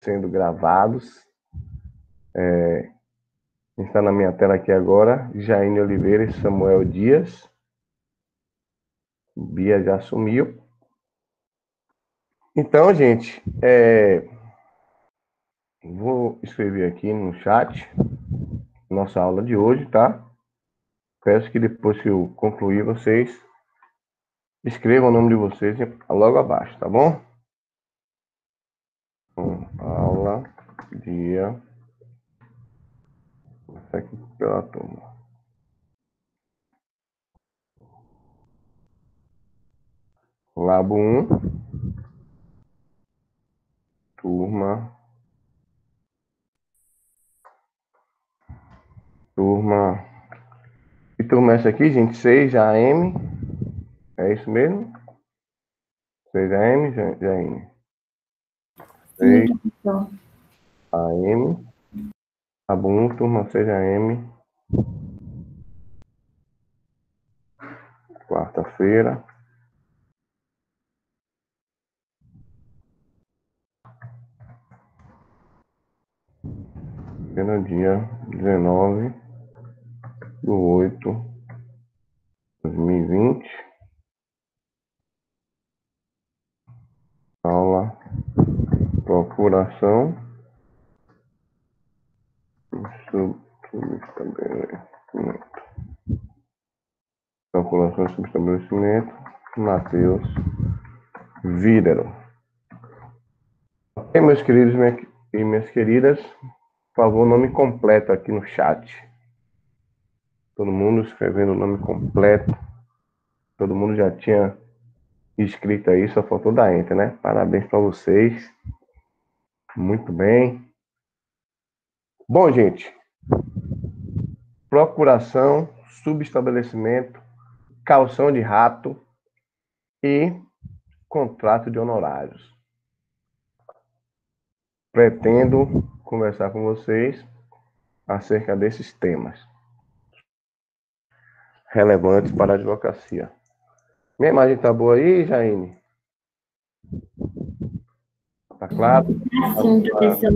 sendo gravados. Está na minha tela aqui agora, Jaine Oliveira e Samuel Dias. Bia já sumiu. Então, gente, vou escrever aqui no chat nossa aula de hoje, tá? Peço que depois que eu concluir, vocês escrevam o nome de vocês logo abaixo, tá bom? Aula, dia, isso aqui pela turma. Labo 1, turma. Que turma é essa aqui, gente? 6AM. É isso mesmo? 6AM, Jaine? 6AM. Labo 1, turma 6AM. Quarta-feira. No dia 19/8/2020. Aula procuração subestabelecimento. Procuração e subestabelecimento. Matheus Vídero. Ok, meus queridos e minhas queridas, por favor, nome completo aqui no chat. Todo mundo escrevendo o nome completo. Todo mundo já tinha escrito aí, só faltou dar enter, né? Parabéns para vocês. Muito bem. Bom, gente. Procuração, subestabelecimento, calção de rato e contrato de honorários. Pretendo conversar com vocês acerca desses temas relevantes para a advocacia. Minha imagem tá boa aí, Jaine? Tá claro? Sim, professor.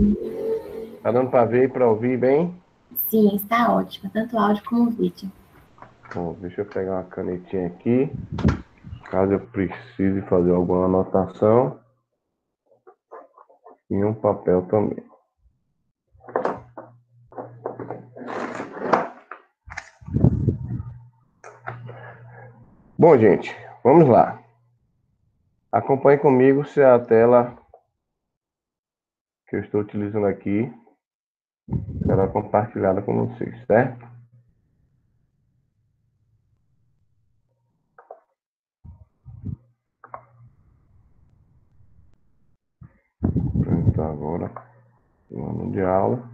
Tá dando para ver e para ouvir bem? Sim, está ótimo, tanto áudio como vídeo. Bom, deixa eu pegar uma canetinha aqui, caso eu precise fazer alguma anotação. E um papel também. Bom, gente, vamos lá. Acompanhe comigo se a tela que eu estou utilizando aqui será compartilhada com vocês, certo? Então, agora, plano de aula.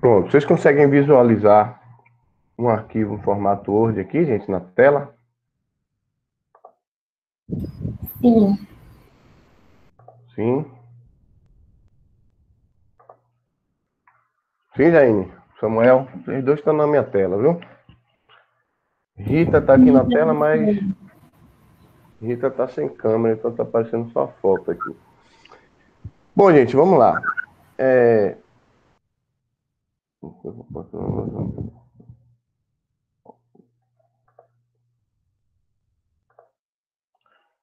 Pronto, vocês conseguem visualizar um arquivo em formato Word aqui, gente, na tela? Sim. Sim. Sim, Jaine. Samuel, vocês dois estão na minha tela, viu? Rita está aqui na tela, mas Rita está sem câmera, então está aparecendo só a foto aqui. Bom, gente, vamos lá.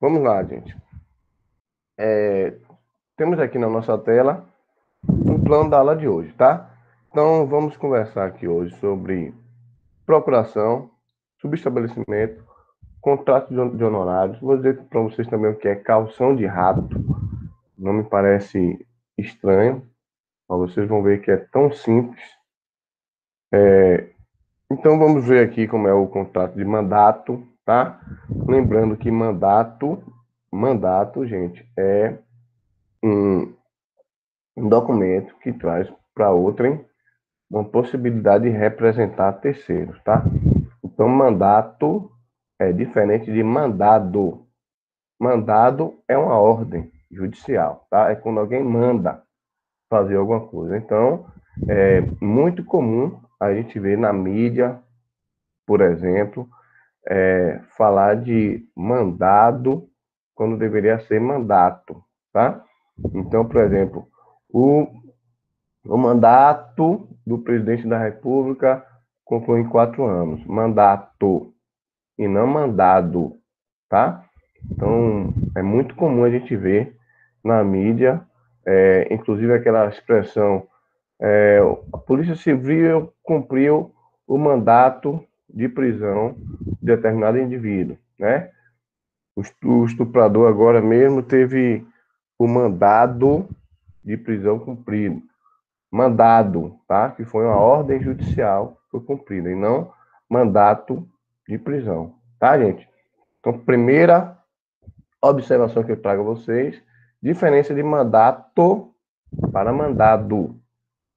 Vamos lá, gente. Temos aqui na nossa tela o plano da aula de hoje, tá? Então, vamos conversar aqui hoje sobre procuração, subestabelecimento, contrato de honorários. Vou dizer para vocês também o que é calção de rato. Não me parece estranho, mas vocês vão ver que é tão simples. Então, vamos ver aqui como é o contrato de mandato, tá? Lembrando que mandato, gente, é um documento que traz para outrem uma possibilidade de representar terceiros, tá? Então, mandato é diferente de mandado. Mandado é uma ordem judicial, tá? É quando alguém manda fazer alguma coisa. Então, é muito comum a gente ver na mídia, por exemplo, falar de mandado quando deveria ser mandato, tá? Então, por exemplo, O mandato do presidente da República conclui em 4 anos. Mandato e não mandado, tá? Então, é muito comum a gente ver na mídia, inclusive aquela expressão, a Polícia Civil cumpriu o mandato de prisão de determinado indivíduo, né? O estuprador agora mesmo teve o mandado de prisão cumprido. Mandado, tá? Que foi uma ordem judicial, foi cumprida, e não mandato de prisão, tá, gente? Então, primeira observação que eu trago a vocês, diferença de mandato para mandado,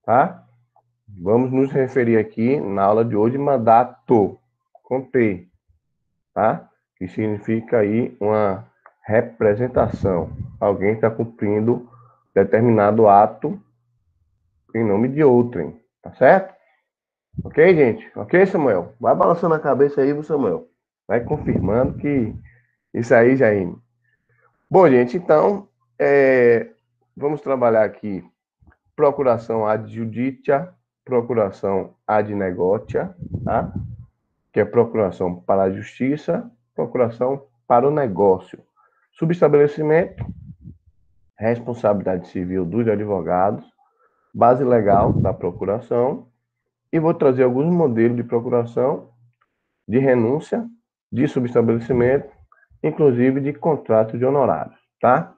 tá? Vamos nos referir aqui na aula de hoje, mandato, com T, tá? Que significa aí uma representação. Alguém está cumprindo determinado ato em nome de outrem, tá certo? Ok, gente? Ok, Samuel? Vai balançando a cabeça aí, Samuel. Vai confirmando que isso aí já é. Bom, gente, então, vamos trabalhar aqui procuração ad judicia, procuração ad negotia, tá? Que é procuração para a justiça, procuração para o negócio. Subestabelecimento, responsabilidade civil dos advogados, base legal da procuração, e vou trazer alguns modelos de procuração, de renúncia, de subestabelecimento, inclusive de contrato de honorários, tá?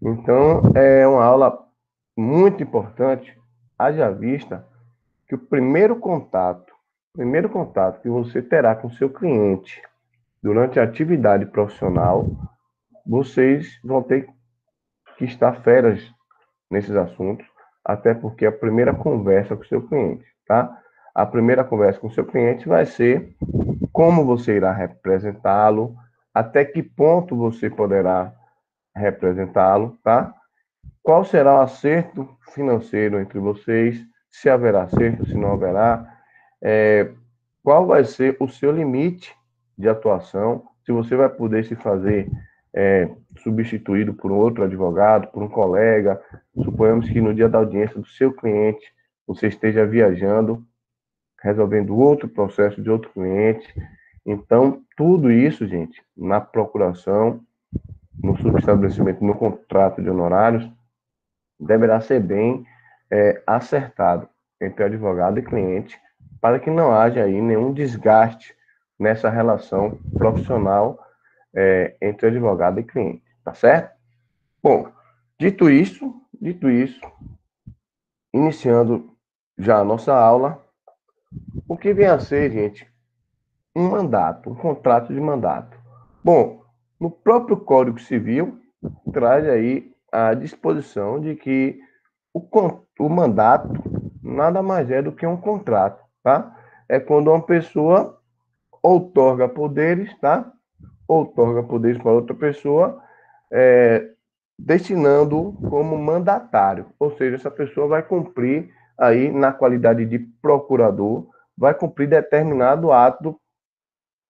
Então, é uma aula muito importante, haja vista que o primeiro contato que você terá com seu cliente durante a atividade profissional, vocês vão ter que estar feras nesses assuntos, até porque a primeira conversa com seu cliente, tá? A primeira conversa com seu cliente vai ser como você irá representá-lo, até que ponto você poderá representá-lo, tá? Qual será o acerto financeiro entre vocês, se haverá acerto, se não haverá, qual vai ser o seu limite de atuação, se você vai poder se fazer substituído por um outro advogado, por um colega. Suponhamos que no dia da audiência do seu cliente, você esteja viajando, resolvendo outro processo de outro cliente. Então, tudo isso, gente, na procuração, no subestabelecimento, no contrato de honorários, deverá ser bem acertado entre advogado e cliente, para que não haja aí nenhum desgaste nessa relação profissional entre advogado e cliente, tá certo? Bom, dito isso, iniciando já a nossa aula, o que vem a ser, gente, um mandato, um contrato de mandato. Bom, no próprio Código Civil, traz aí a disposição de que o mandato nada mais é do que um contrato, tá? É quando uma pessoa outorga poderes, tá? Outorga poderes para outra pessoa, destinando como mandatário. Ou seja, essa pessoa vai cumprir aí, na qualidade de procurador, vai cumprir determinado ato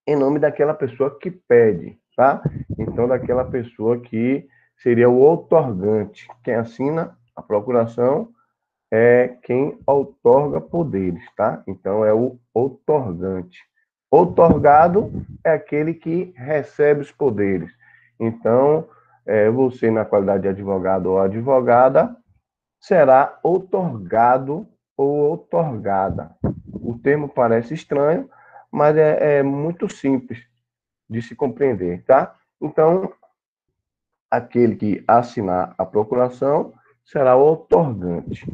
em nome daquela pessoa que pede, tá? Então, daquela pessoa que seria o outorgante. Quem assina a procuração é quem outorga poderes, tá? Então, é o outorgante. Outorgado é aquele que recebe os poderes. Então, você, na qualidade de advogado ou advogada, será outorgado ou outorgada. O termo parece estranho, mas é muito simples de se compreender, tá? Então, aquele que assinar a procuração será o outorgante.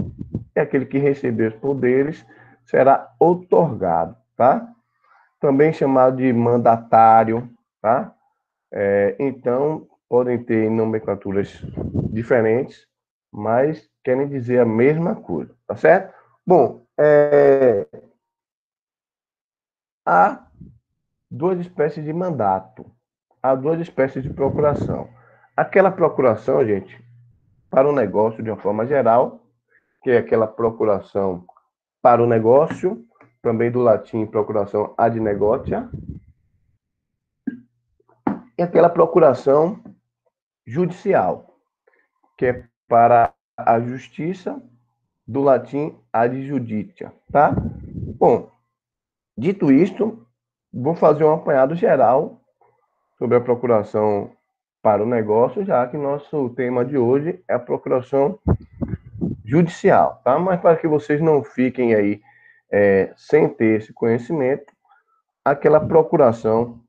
E aquele que receber os poderes será outorgado, tá? Também chamado de mandatário, tá? Então, podem ter nomenclaturas diferentes, mas querem dizer a mesma coisa, tá certo? Bom, há duas espécies de mandato, há duas espécies de procuração. Aquela procuração, gente, para o negócio de uma forma geral, que é aquela procuração para o negócio, também do latim procuração ad negotia, e aquela procuração judicial, que é para a justiça, do latim ad judicia, tá? Bom, dito isto, vou fazer um apanhado geral sobre a procuração para o negócio, já que nosso tema de hoje é a procuração judicial, tá? Mas para que vocês não fiquem aí sem ter esse conhecimento, aquela procuração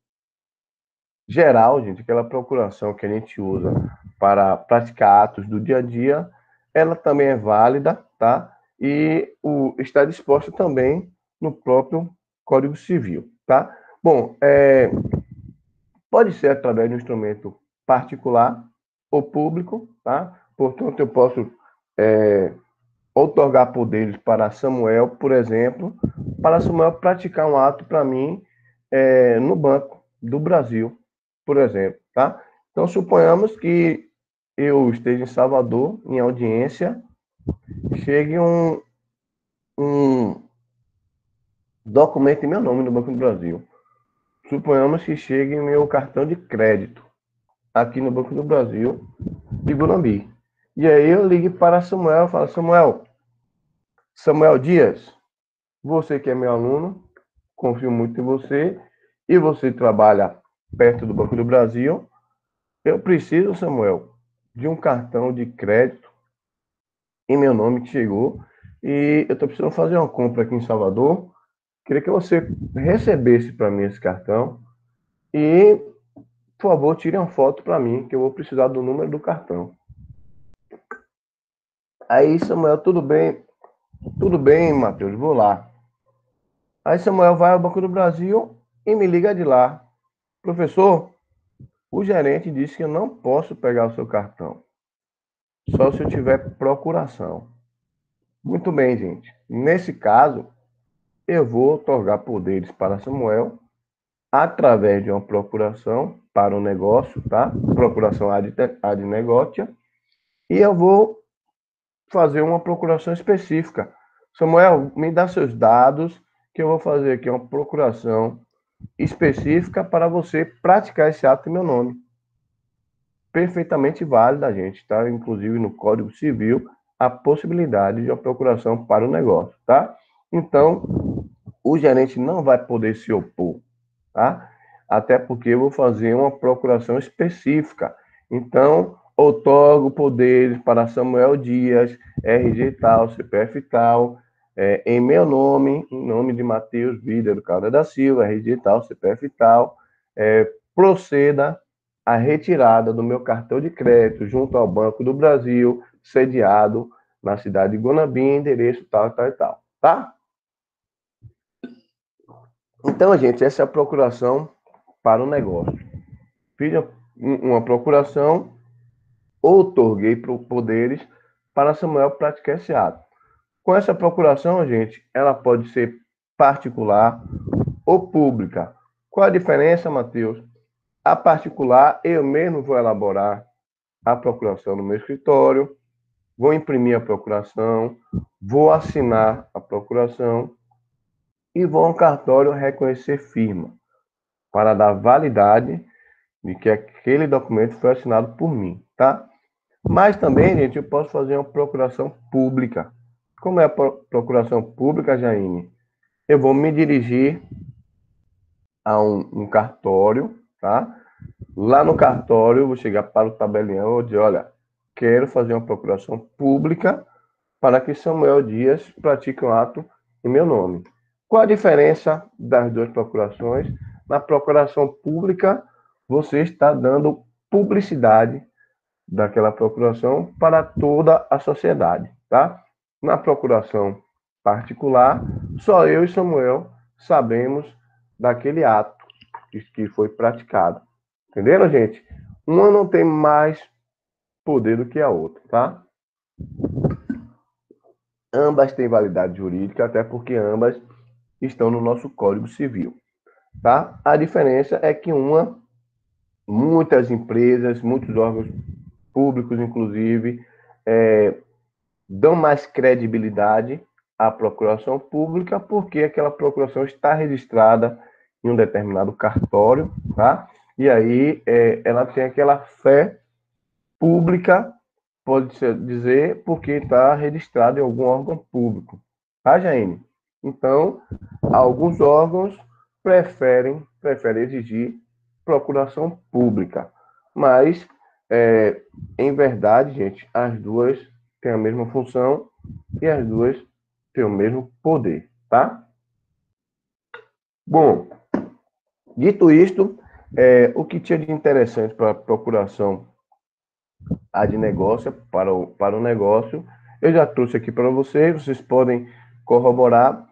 geral, gente, aquela procuração que a gente usa para praticar atos do dia a dia, ela também é válida, tá? E está disposta também no próprio Código Civil, tá? Bom, pode ser através de um instrumento particular ou público, tá? Portanto, eu posso outorgar poderes para Samuel, por exemplo, para Samuel praticar um ato para mim no Banco do Brasil, por exemplo, tá? Então, suponhamos que eu esteja em Salvador, em audiência, chegue um documento em meu nome no Banco do Brasil. Suponhamos que chegue meu cartão de crédito aqui no Banco do Brasil, de Gurambi. E aí eu ligo para Samuel e falo, Samuel Dias, você que é meu aluno, confio muito em você, e você trabalha perto do Banco do Brasil, eu preciso, Samuel, de um cartão de crédito em meu nome que chegou, e eu estou precisando fazer uma compra aqui em Salvador, queria que você recebesse para mim esse cartão, e, por favor, tire uma foto para mim, que eu vou precisar do número do cartão. Aí, Samuel, tudo bem, Matheus, vou lá. Aí Samuel vai ao Banco do Brasil e me liga de lá. Professor, o gerente disse que eu não posso pegar o seu cartão, só se eu tiver procuração. Muito bem, gente. Nesse caso, eu vou otorgar poderes para Samuel através de uma procuração para o negócio, tá? Procuração ad negotia. E eu vou fazer uma procuração específica. Samuel, me dá seus dados, que eu vou fazer aqui uma procuração específica para você praticar esse ato em meu nome. Perfeitamente válida, gente, tá? Inclusive no Código Civil, a possibilidade de uma procuração para o negócio, tá? Então, o gerente não vai poder se opor, tá? Até porque eu vou fazer uma procuração específica. Então, outorgo poderes para Samuel Dias, RG tal, CPF tal, em meu nome, em nome de Matheus Vida do Calda da Silva, RG tal, CPF tal, proceda a retirada do meu cartão de crédito junto ao Banco do Brasil, sediado na cidade de Guanabim, endereço tal, tal e tal, tá? Então, gente, essa é a procuração para o negócio. Fiz uma procuração, outorguei poderes para Samuel praticar esse ato. Com essa procuração, gente, ela pode ser particular ou pública. Qual a diferença, Matheus? A particular, eu mesmo vou elaborar a procuração no meu escritório, vou imprimir a procuração, vou assinar a procuração e vou ao cartório reconhecer firma para dar validade de que aquele documento foi assinado por mim, tá? Mas também, gente, eu posso fazer uma procuração pública. Como é a procuração pública, Jaine? Eu vou me dirigir a um cartório, tá? Lá no cartório, eu vou chegar para o tabelião e vou dizer, olha, quero fazer uma procuração pública para que Samuel Dias pratique um ato em meu nome. Qual a diferença das duas procurações? Na procuração pública, você está dando publicidade daquela procuração para toda a sociedade, tá? Na procuração particular, só eu e Samuel sabemos daquele ato que foi praticado. Entenderam, gente? Uma não tem mais poder do que a outra, tá? Ambas têm validade jurídica, até porque ambas estão no nosso Código Civil, tá? A diferença é que muitas empresas, muitos órgãos públicos, inclusive, dão mais credibilidade à procuração pública, porque aquela procuração está registrada em um determinado cartório, tá? E aí ela tem aquela fé pública pode ser dizer porque está registrado em algum órgão público, tá, Jaine? Então, alguns órgãos preferem exigir procuração pública, mas, em verdade, gente, as duas têm a mesma função e as duas têm o mesmo poder, tá? Bom, dito isto, o que tinha de interessante para a procuração ad negócio, para o negócio, eu já trouxe aqui para vocês podem corroborar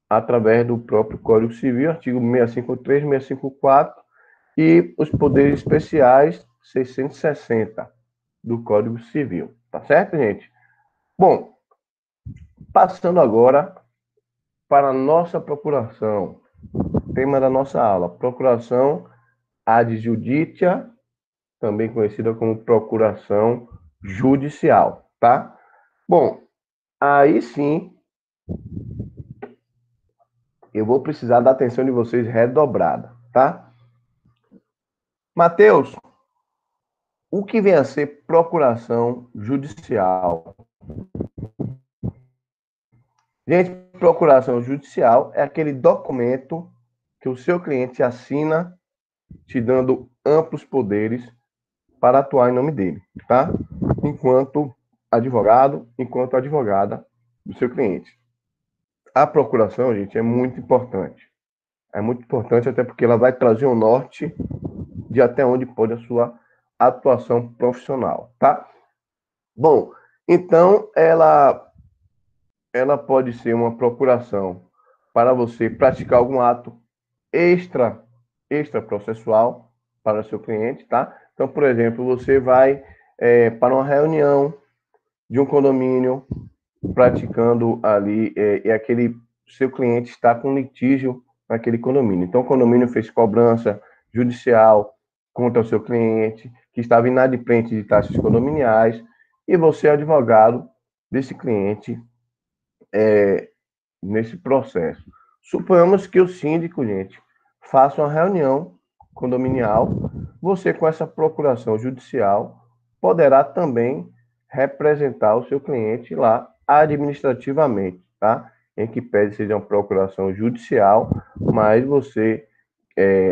através do próprio Código Civil, artigo 653, 654, e os poderes especiais 660 do Código Civil. Tá certo, gente? Bom, passando agora para a nossa procuração. Tema da nossa aula, procuração ad judicia, também conhecida como procuração judicial, tá? Bom, aí sim, eu vou precisar da atenção de vocês redobrada, tá? Mateus, o que vem a ser procuração judicial? Gente, procuração judicial é aquele documento que o seu cliente assina, te dando amplos poderes para atuar em nome dele, tá? Enquanto advogado, enquanto advogada do seu cliente. A procuração, gente, é muito importante. É muito importante até porque ela vai trazer um norte de até onde pode a sua atuação profissional, tá? Bom, então ela pode ser uma procuração para você praticar algum ato extra processual para o seu cliente, tá? Então, por exemplo, você vai para uma reunião de um condomínio praticando ali e aquele seu cliente está com litígio naquele condomínio. Então, o condomínio fez cobrança judicial contra o seu cliente, que estava inadimplente de taxas condominiais, e você é advogado desse cliente nesse processo. Suponhamos que o síndico, gente, faça uma reunião condominial, você com essa procuração judicial poderá também representar o seu cliente lá administrativamente, tá? Em que pede seja uma procuração judicial, mas você,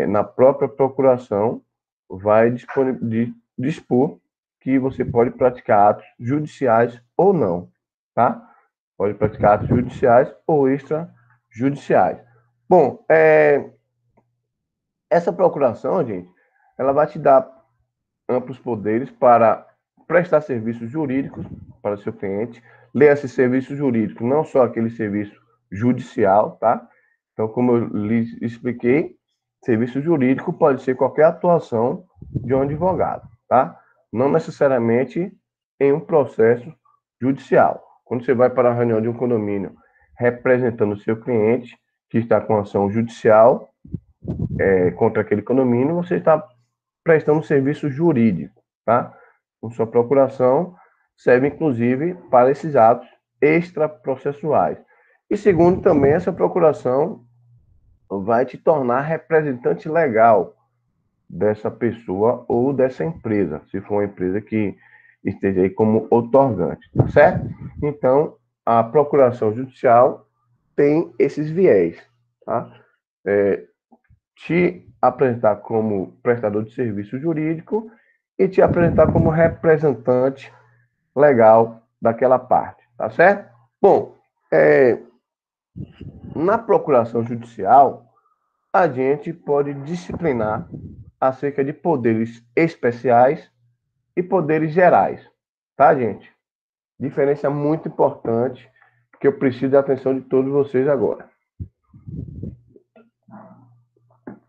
na própria procuração, vai dispor que você pode praticar atos judiciais ou não, tá? Pode praticar atos judiciais ou extrajudiciais. Bom, essa procuração, gente, ela vai te dar amplos poderes para prestar serviços jurídicos para o seu cliente. Leia-se serviço jurídico, não só aquele serviço judicial, tá? Então, como eu lhes expliquei, serviço jurídico pode ser qualquer atuação de um advogado, tá? Não necessariamente em um processo judicial. Quando você vai para a reunião de um condomínio representando o seu cliente, que está com ação judicial contra aquele condomínio, você está prestando serviço jurídico, tá? Com sua procuração serve, inclusive, para esses atos extraprocessuais. E segundo, também, essa procuração vai te tornar representante legal dessa pessoa ou dessa empresa, se for uma empresa que esteja aí como outorgante, tá certo? Então, a procuração judicial tem esses viés, tá? Te apresentar como prestador de serviço jurídico e te apresentar como representante legal daquela parte, tá certo? Bom, na procuração judicial, a gente pode disciplinar acerca de poderes especiais e poderes gerais, tá, gente? Diferença muito importante que eu preciso da atenção de todos vocês agora.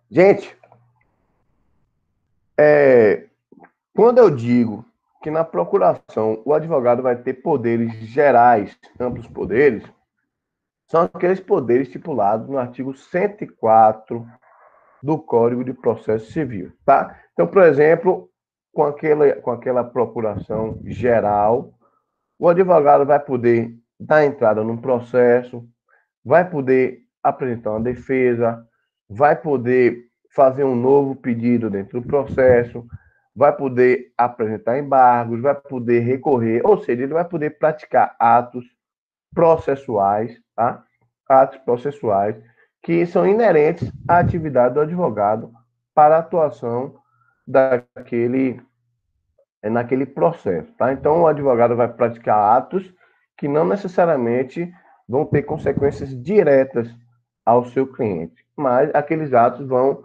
Gente, quando eu digo que na procuração o advogado vai ter poderes gerais, amplos poderes, são aqueles poderes estipulados no artigo 104 do Código de Processo Civil, tá? Então, por exemplo, com aquela procuração geral, o advogado vai poder dar entrada num processo, vai poder apresentar uma defesa, vai poder fazer um novo pedido dentro do processo, vai poder apresentar embargos, vai poder recorrer, ou seja, ele vai poder praticar atos processuais, tá? Atos processuais que são inerentes à atividade do advogado para a atuação naquele processo, tá? Então, o advogado vai praticar atos que não necessariamente vão ter consequências diretas ao seu cliente, mas aqueles atos vão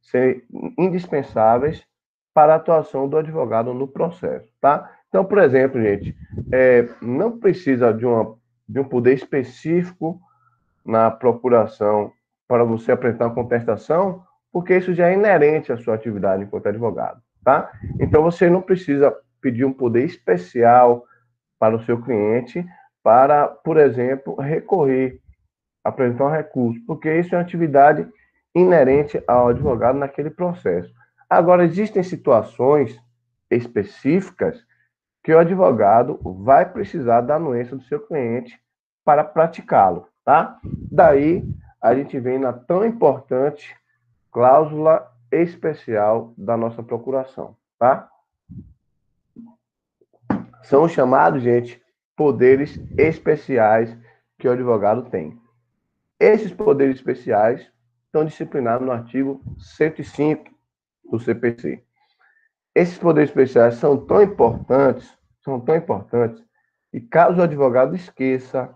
ser indispensáveis para a atuação do advogado no processo, tá? Então, por exemplo, gente, não precisa de um poder específico na procuração para você apresentar uma contestação, porque isso já é inerente à sua atividade enquanto advogado, tá? Então, você não precisa pedir um poder especial para o seu cliente para, por exemplo, recorrer, apresentar um recurso, porque isso é uma atividade inerente ao advogado naquele processo. Agora, existem situações específicas que o advogado vai precisar da anuência do seu cliente para praticá-lo, tá? Daí a gente vem na tão importante cláusula especial da nossa procuração, tá? São chamados, gente, poderes especiais que o advogado tem. Esses poderes especiais estão disciplinados no artigo 105 do CPC. Esses poderes especiais são tão importantes, e caso o advogado esqueça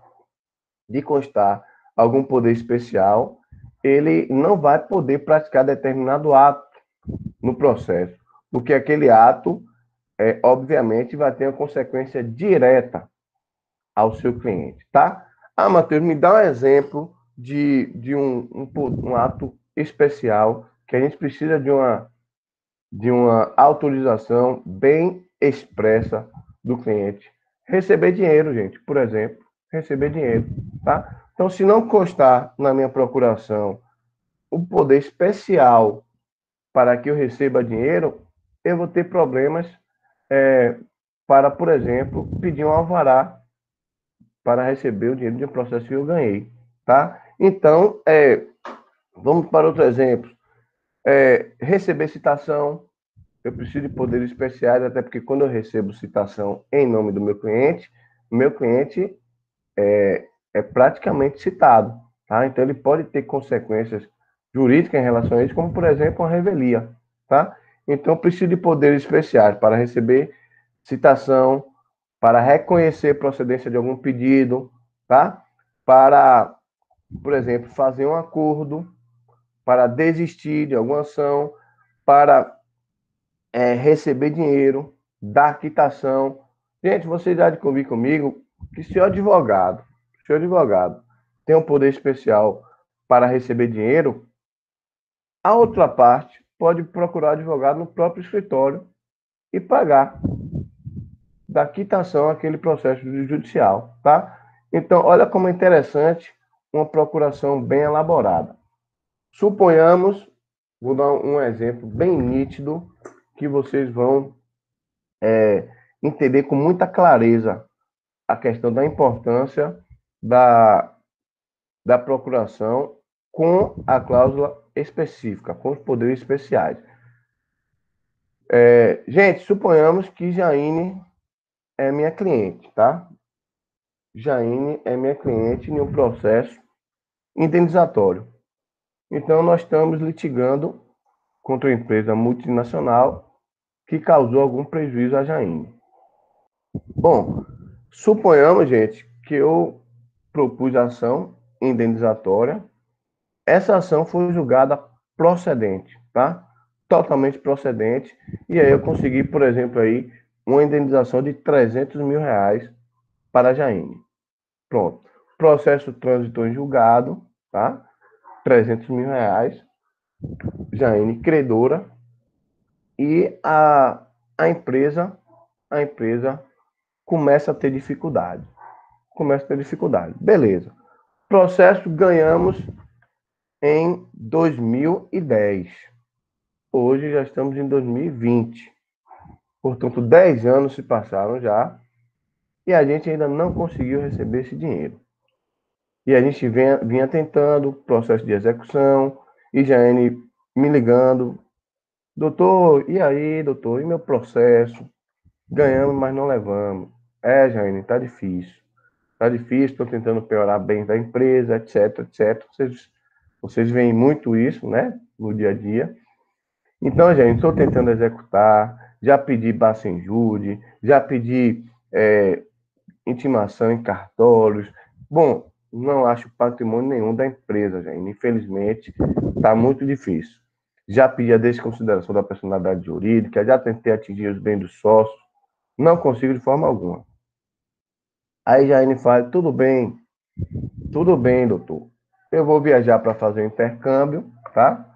de constar algum poder especial, ele não vai poder praticar determinado ato no processo, porque aquele ato, obviamente, vai ter uma consequência direta ao seu cliente, tá? Ah, Matheus, me dá um exemplo de um ato especial que a gente precisa de uma autorização bem expressa do cliente. Receber dinheiro, gente, por exemplo, receber dinheiro, tá? Então, se não constar na minha procuração o poder especial para que eu receba dinheiro, eu vou ter problemas para, por exemplo, pedir um alvará para receber o dinheiro de um processo que eu ganhei, tá? Então, vamos para outro exemplo. Receber citação, eu preciso de poderes especiais, até porque quando eu recebo citação em nome do meu cliente é praticamente citado, tá? Então ele pode ter consequências jurídicas em relação a isso, como por exemplo uma revelia, tá? Então eu preciso de poderes especiais para receber citação, para reconhecer procedência de algum pedido, tá? Para, por exemplo, fazer um acordo, para desistir de alguma ação, para receber dinheiro, dar quitação. Gente, vocês já de convir comigo que se o advogado tem um poder especial para receber dinheiro, a outra parte pode procurar advogado no próprio escritório e pagar da quitação aquele processo judicial, tá? Então, olha como é interessante uma procuração bem elaborada. Suponhamos, vou dar um exemplo bem nítido que vocês vão entender com muita clareza a questão da importância da procuração com a cláusula específica, com os poderes especiais. Gente, suponhamos que Jaine é minha cliente, tá? Jaine é minha cliente em um processo indenizatório. Então, nós estamos litigando contra uma empresa multinacional que causou algum prejuízo a Jaine. Bom, suponhamos, gente, que eu propus a ação indenizatória. Essa ação foi julgada procedente, tá? Totalmente procedente. E aí eu consegui, por exemplo, aí, uma indenização de R$ 300.000 para a Jaine. Pronto. Processo transitou em julgado, tá? R$ 300.000. Jaine credora. E a empresa começa a ter dificuldade. Beleza. Processo ganhamos em 2010. Hoje já estamos em 2020. Portanto, 10 anos se passaram já e a gente ainda não conseguiu receber esse dinheiro. E a gente vinha tentando processo de execução, e Jaine me ligando, Doutor, e aí, doutor? E meu processo? Ganhamos, mas não levamos. É, Jane, tá difícil. Tá difícil, estou tentando piorar bem da empresa, etc, etc. Vocês veem muito isso, né? No dia a dia. Então, gente, estou tentando executar, já pedi Bacenjude, já pedi intimação em cartórios. Bom, não acho patrimônio nenhum da empresa, gente. Infelizmente, está muito difícil. Já pedi a desconsideração da personalidade jurídica, já tentei atingir os bens dos sócios, não consigo de forma alguma. Aí Jaine fala, tudo bem, doutor. Eu vou viajar para fazer o intercâmbio, tá?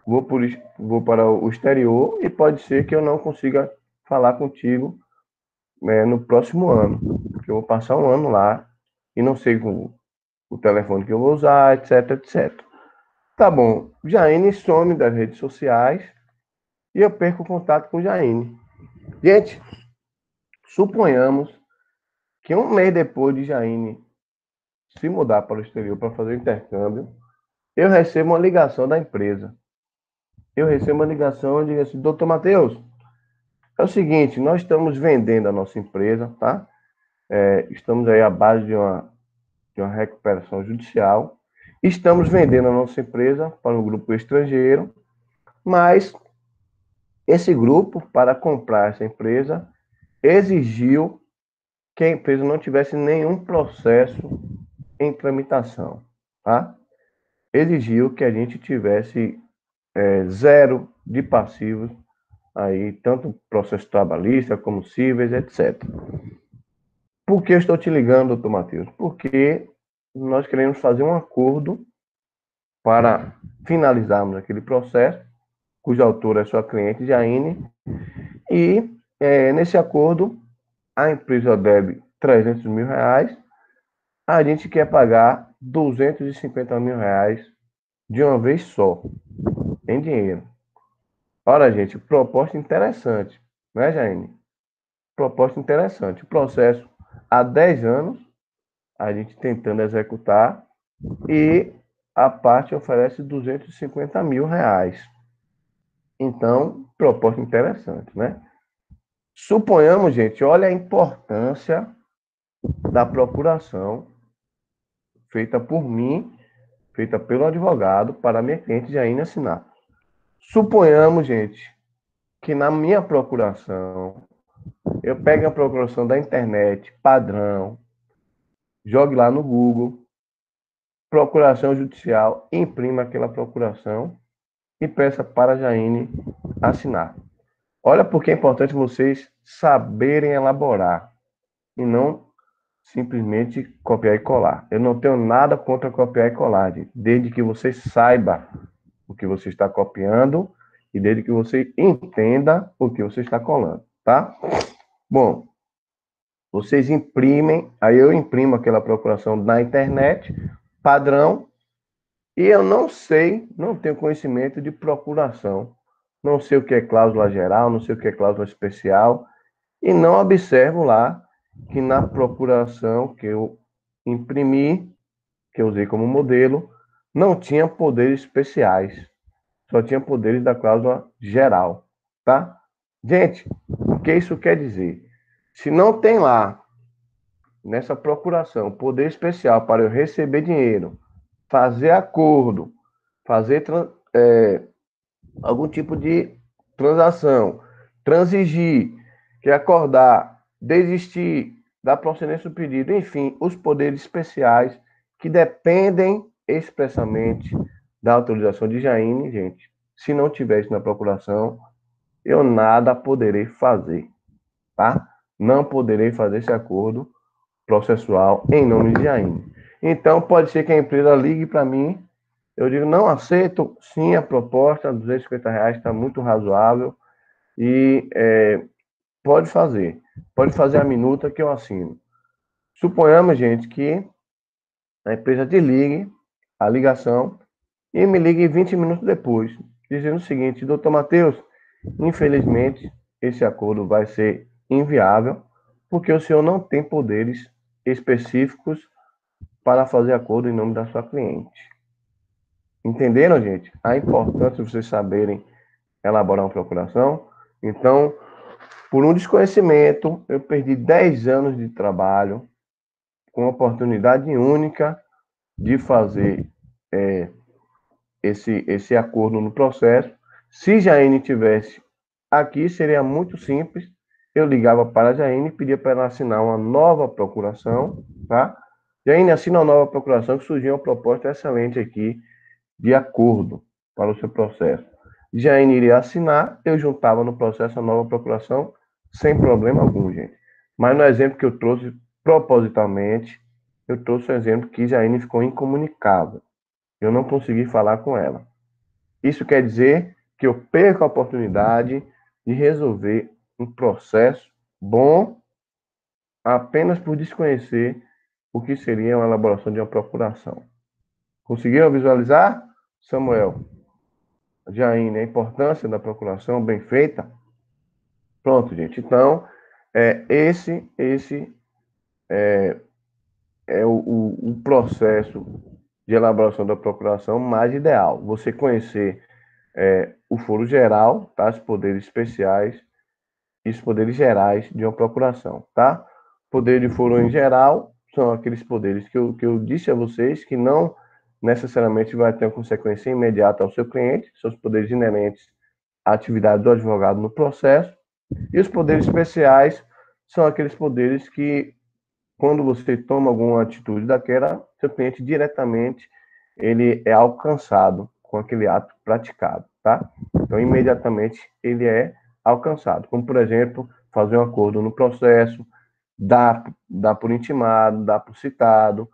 Vou para o exterior e pode ser que eu não consiga falar contigo, né, no próximo ano, porque eu vou passar um ano lá e não sei o telefone que eu vou usar, etc, etc. Tá bom, Jaine some das redes sociais e eu perco o contato com Jaine. Gente, suponhamos que um mês depois de Jaine se mudar para o exterior para fazer o intercâmbio, eu recebo uma ligação da empresa. Eu recebo uma ligação e digo assim, doutor Matheus, é o seguinte, nós estamos vendendo a nossa empresa, tá? Estamos aí à base de uma recuperação judicial. Estamos vendendo a nossa empresa para um grupo estrangeiro, mas esse grupo, para comprar essa empresa, exigiu que a empresa não tivesse nenhum processo em tramitação, tá? Exigiu que a gente tivesse zero de passivos aí, tanto processo trabalhista como cíveis, etc. Por que eu estou te ligando, doutor Matheus? Porque nós queremos fazer um acordo para finalizarmos aquele processo, cujo autor é sua cliente, Jaine, e nesse acordo a empresa deve 300 mil reais, a gente quer pagar 250 mil reais de uma vez só, em dinheiro. Ora, gente, proposta interessante, né, Jaine? Proposta interessante. O processo há 10 anos, a gente tentando executar, e a parte oferece 250 mil reais. Então, proposta interessante, né? Suponhamos, gente, olha a importância da procuração feita por mim, feita pelo advogado, para a minha cliente Jaine assinar. Suponhamos, gente, que na minha procuração, eu pegue a procuração da internet, padrão, jogue lá no Google, procuração judicial, imprima aquela procuração e peça para a Jaine assinar. Olha porque é importante vocês saberem elaborar e não simplesmente copiar e colar. Eu não tenho nada contra copiar e colar, gente, desde que você saiba o que você está copiando e desde que você entenda o que você está colando, tá? Bom, vocês imprimem, aí eu imprimo aquela procuração na internet, padrão, e eu não sei, não tenho conhecimento de procuração. Não sei o que é cláusula geral, não sei o que é cláusula especial, e não observo lá que na procuração que eu imprimi, que eu usei como modelo, não tinha poderes especiais, só tinha poderes da cláusula geral, tá? Gente, o que isso quer dizer? Se não tem lá, nessa procuração, poder especial para eu receber dinheiro, fazer acordo, fazer algum tipo de transação, transigir, que é acordar, desistir da procedência do pedido, enfim, os poderes especiais que dependem expressamente da autorização de Jaine, gente. Se não tiver isso na procuração, eu nada poderei fazer, tá? Não poderei fazer esse acordo processual em nome de Jaine. Então, pode ser que a empresa ligue para mim, eu digo, não aceito, sim, a proposta, R$ 250 está muito razoável e pode fazer a minuta que eu assino. Suponhamos, gente, que a empresa desligue a ligação e me ligue 20 minutos depois, dizendo o seguinte, doutor Matheus, infelizmente, esse acordo vai ser inviável, porque o senhor não tem poderes específicos para fazer acordo em nome da sua cliente. Entenderam, gente? A importância de vocês saberem elaborar uma procuração. Então, por um desconhecimento, eu perdi 10 anos de trabalho com a oportunidade única de fazer esse acordo no processo. Se Jaine tivesse aqui, seria muito simples. Eu ligava para a Jaine e pedia para ela assinar uma nova procuração, tá? Jaine, assina uma nova procuração que surgiu uma proposta excelente aqui de acordo para o seu processo. Jaine iria assinar, eu juntava no processo a nova procuração sem problema algum, gente. Mas no exemplo que eu trouxe propositalmente, eu trouxe um exemplo que Jaine ficou incomunicável. Eu não consegui falar com ela. Isso quer dizer que eu perco a oportunidade de resolver um processo bom apenas por desconhecer o que seria uma elaboração de uma procuração. Conseguiram visualizar, Samuel? Jaine, a importância da procuração bem feita? Pronto, gente. Então, esse é o processo de elaboração da procuração mais ideal. Você conhecer o foro geral, tá? Os poderes especiais e os poderes gerais de uma procuração, tá? Poder de foro em geral são aqueles poderes que eu disse a vocês que não necessariamente vai ter uma consequência imediata ao seu cliente, são os poderes inerentes à atividade do advogado no processo, e os poderes especiais são aqueles poderes que, quando você toma alguma atitude daquela, seu cliente diretamente ele é alcançado com aquele ato praticado, tá? Então, imediatamente ele é alcançado, como, por exemplo, fazer um acordo no processo, dar por intimado, dar por citado,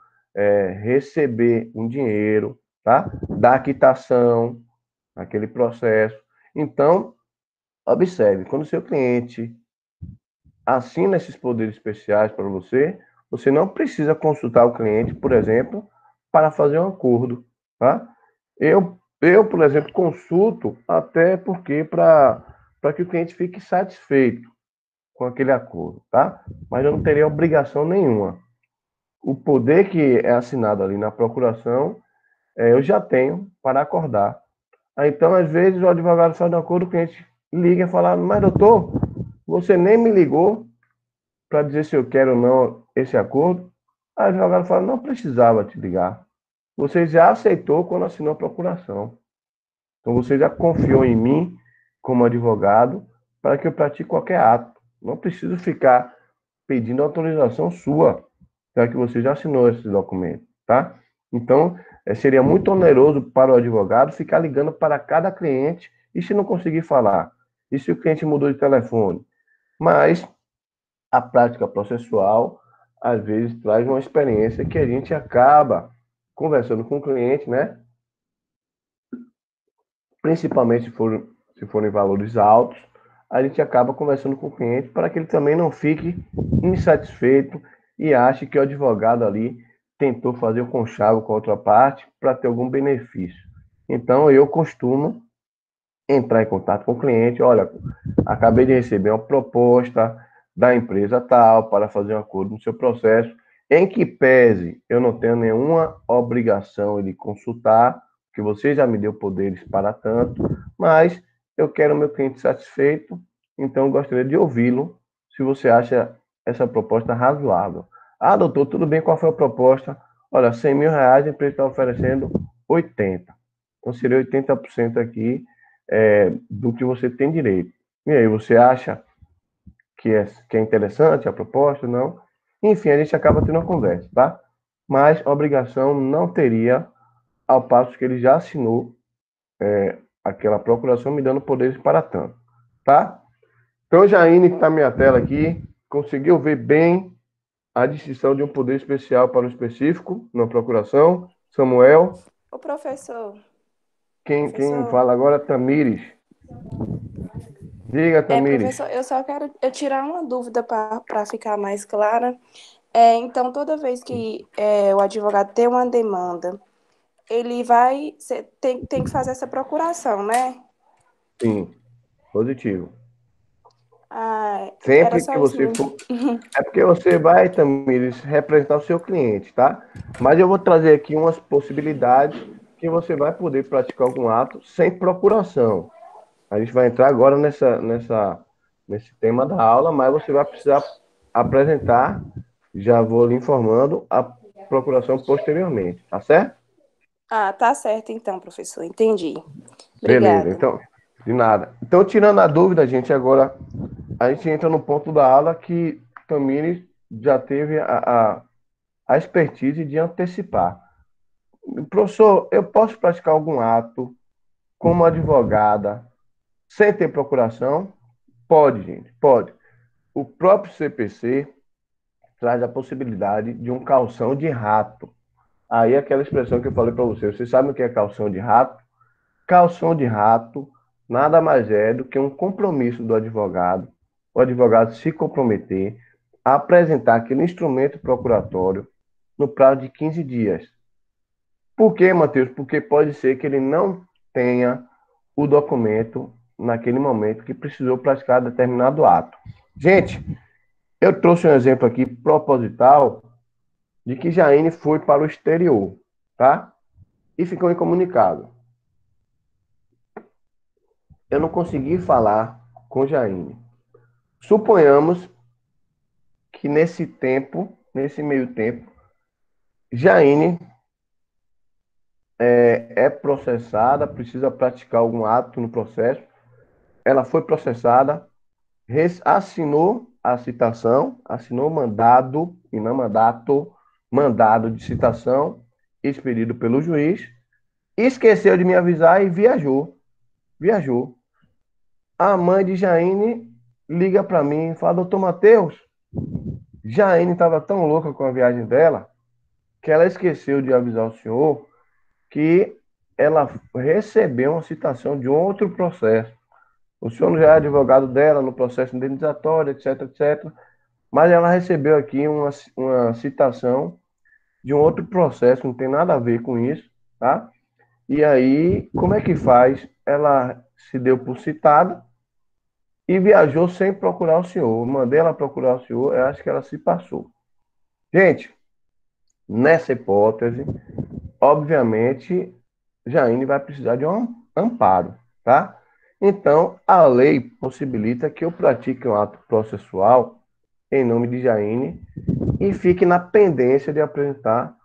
receber um dinheiro, tá? Dar quitação, aquele processo. Então, observe, quando o seu cliente assina esses poderes especiais para você, você não precisa consultar o cliente, por exemplo, para fazer um acordo, tá? Por exemplo, consulto até porque para que o cliente fique satisfeito com aquele acordo, tá? Mas eu não teria obrigação nenhuma. O poder que é assinado ali na procuração, eu já tenho para acordar. Então, às vezes, o advogado faz um acordo, o cliente liga e fala, mas doutor, você nem me ligou para dizer se eu quero ou não esse acordo. A advogado fala, não precisava te ligar. Você já aceitou quando assinou a procuração. Então, você já confiou em mim como advogado para que eu pratique qualquer ato. Não preciso ficar pedindo autorização sua, já que você já assinou esse documento, tá? Então, seria muito oneroso para o advogado ficar ligando para cada cliente e se não conseguir falar? E se o cliente mudou de telefone? Mas a prática processual, às vezes, traz uma experiência que a gente acaba conversando com o cliente, né? Principalmente se forem valores altos, a gente acaba conversando com o cliente para que ele também não fique insatisfeito e ache que o advogado ali tentou fazer o conchavo com a outra parte para ter algum benefício. Então, eu costumo entrar em contato com o cliente, olha, acabei de receber uma proposta da empresa tal para fazer um acordo no seu processo, em que pese eu não tenho nenhuma obrigação de consultar, que você já me deu poderes para tanto, mas eu quero o meu cliente satisfeito, então eu gostaria de ouvi-lo, se você acha essa proposta razoável. Ah, doutor, tudo bem, qual foi a proposta? Olha, R$ 100.000, a empresa está oferecendo 80. Então seria 80% aqui do que você tem direito. E aí, você acha que é interessante a proposta? Não? Enfim, a gente acaba tendo uma conversa, tá? Mas a obrigação não teria, ao passo que ele já assinou aquela procuração me dando poderes para tanto, tá? Então, Jaine, que está na minha tela aqui, conseguiu ver bem a distinção de um poder especial para o específico na procuração? Samuel? O professor, Quem professor, fala agora é Tamires. Diga, Tamires. professor, eu só quero tirar uma dúvida para ficar mais clara. Então, toda vez que o advogado tem uma demanda, ele tem que fazer essa procuração, né? Sim, positivo. Ah, era Sempre só que isso você mesmo. for. É porque você vai, Tamires, representar o seu cliente, tá? Mas eu vou trazer aqui umas possibilidades que você vai poder praticar algum ato sem procuração. A gente vai entrar agora nesse tema da aula, mas você vai precisar apresentar, já vou lhe informando, a procuração posteriormente, tá certo? Ah, tá certo então, professor. Entendi. Beleza, Obrigada. então, de nada. Então, tirando a dúvida, gente, agora a gente entra no ponto da aula que Tamires já teve a expertise de antecipar. Professor, eu posso praticar algum ato como advogada sem ter procuração? Pode, gente, pode. O próprio CPC traz a possibilidade de um calção de rato. Aí aquela expressão que eu falei para você, vocês sabem o que é calção de rato? Calção de rato nada mais é do que um compromisso do advogado, o advogado se comprometer a apresentar aquele instrumento procuratório no prazo de 15 dias. Por quê, Matheus? Porque pode ser que ele não tenha o documento naquele momento que precisou praticar determinado ato. Gente, eu trouxe um exemplo aqui proposital de que Jaine foi para o exterior, tá? E ficou incomunicado. Eu não consegui falar com Jaine. Suponhamos que nesse tempo, nesse meio tempo, Jaine é processada, precisa praticar algum ato no processo. Ela foi processada, assinou a citação, assinou mandado, e não mandato, mandado de citação, expedido pelo juiz, esqueceu de me avisar e viajou. Viajou. A mãe de Jaine liga para mim e fala: Doutor Matheus, Jaine estava tão louca com a viagem dela que ela esqueceu de avisar o senhor que ela recebeu uma citação de um outro processo. O senhor já é advogado dela no processo indenizatório, etc, etc. Mas ela recebeu aqui uma citação de um outro processo, não tem nada a ver com isso, tá? E aí, como é que faz? Ela se deu por citada e viajou sem procurar o senhor. Eu mandei ela procurar o senhor, eu acho que ela se passou. Gente, nessa hipótese, obviamente, Jaine vai precisar de um amparo, tá? Então, a lei possibilita que eu pratique um ato processual em nome de Jaine e fique na pendência de apresentar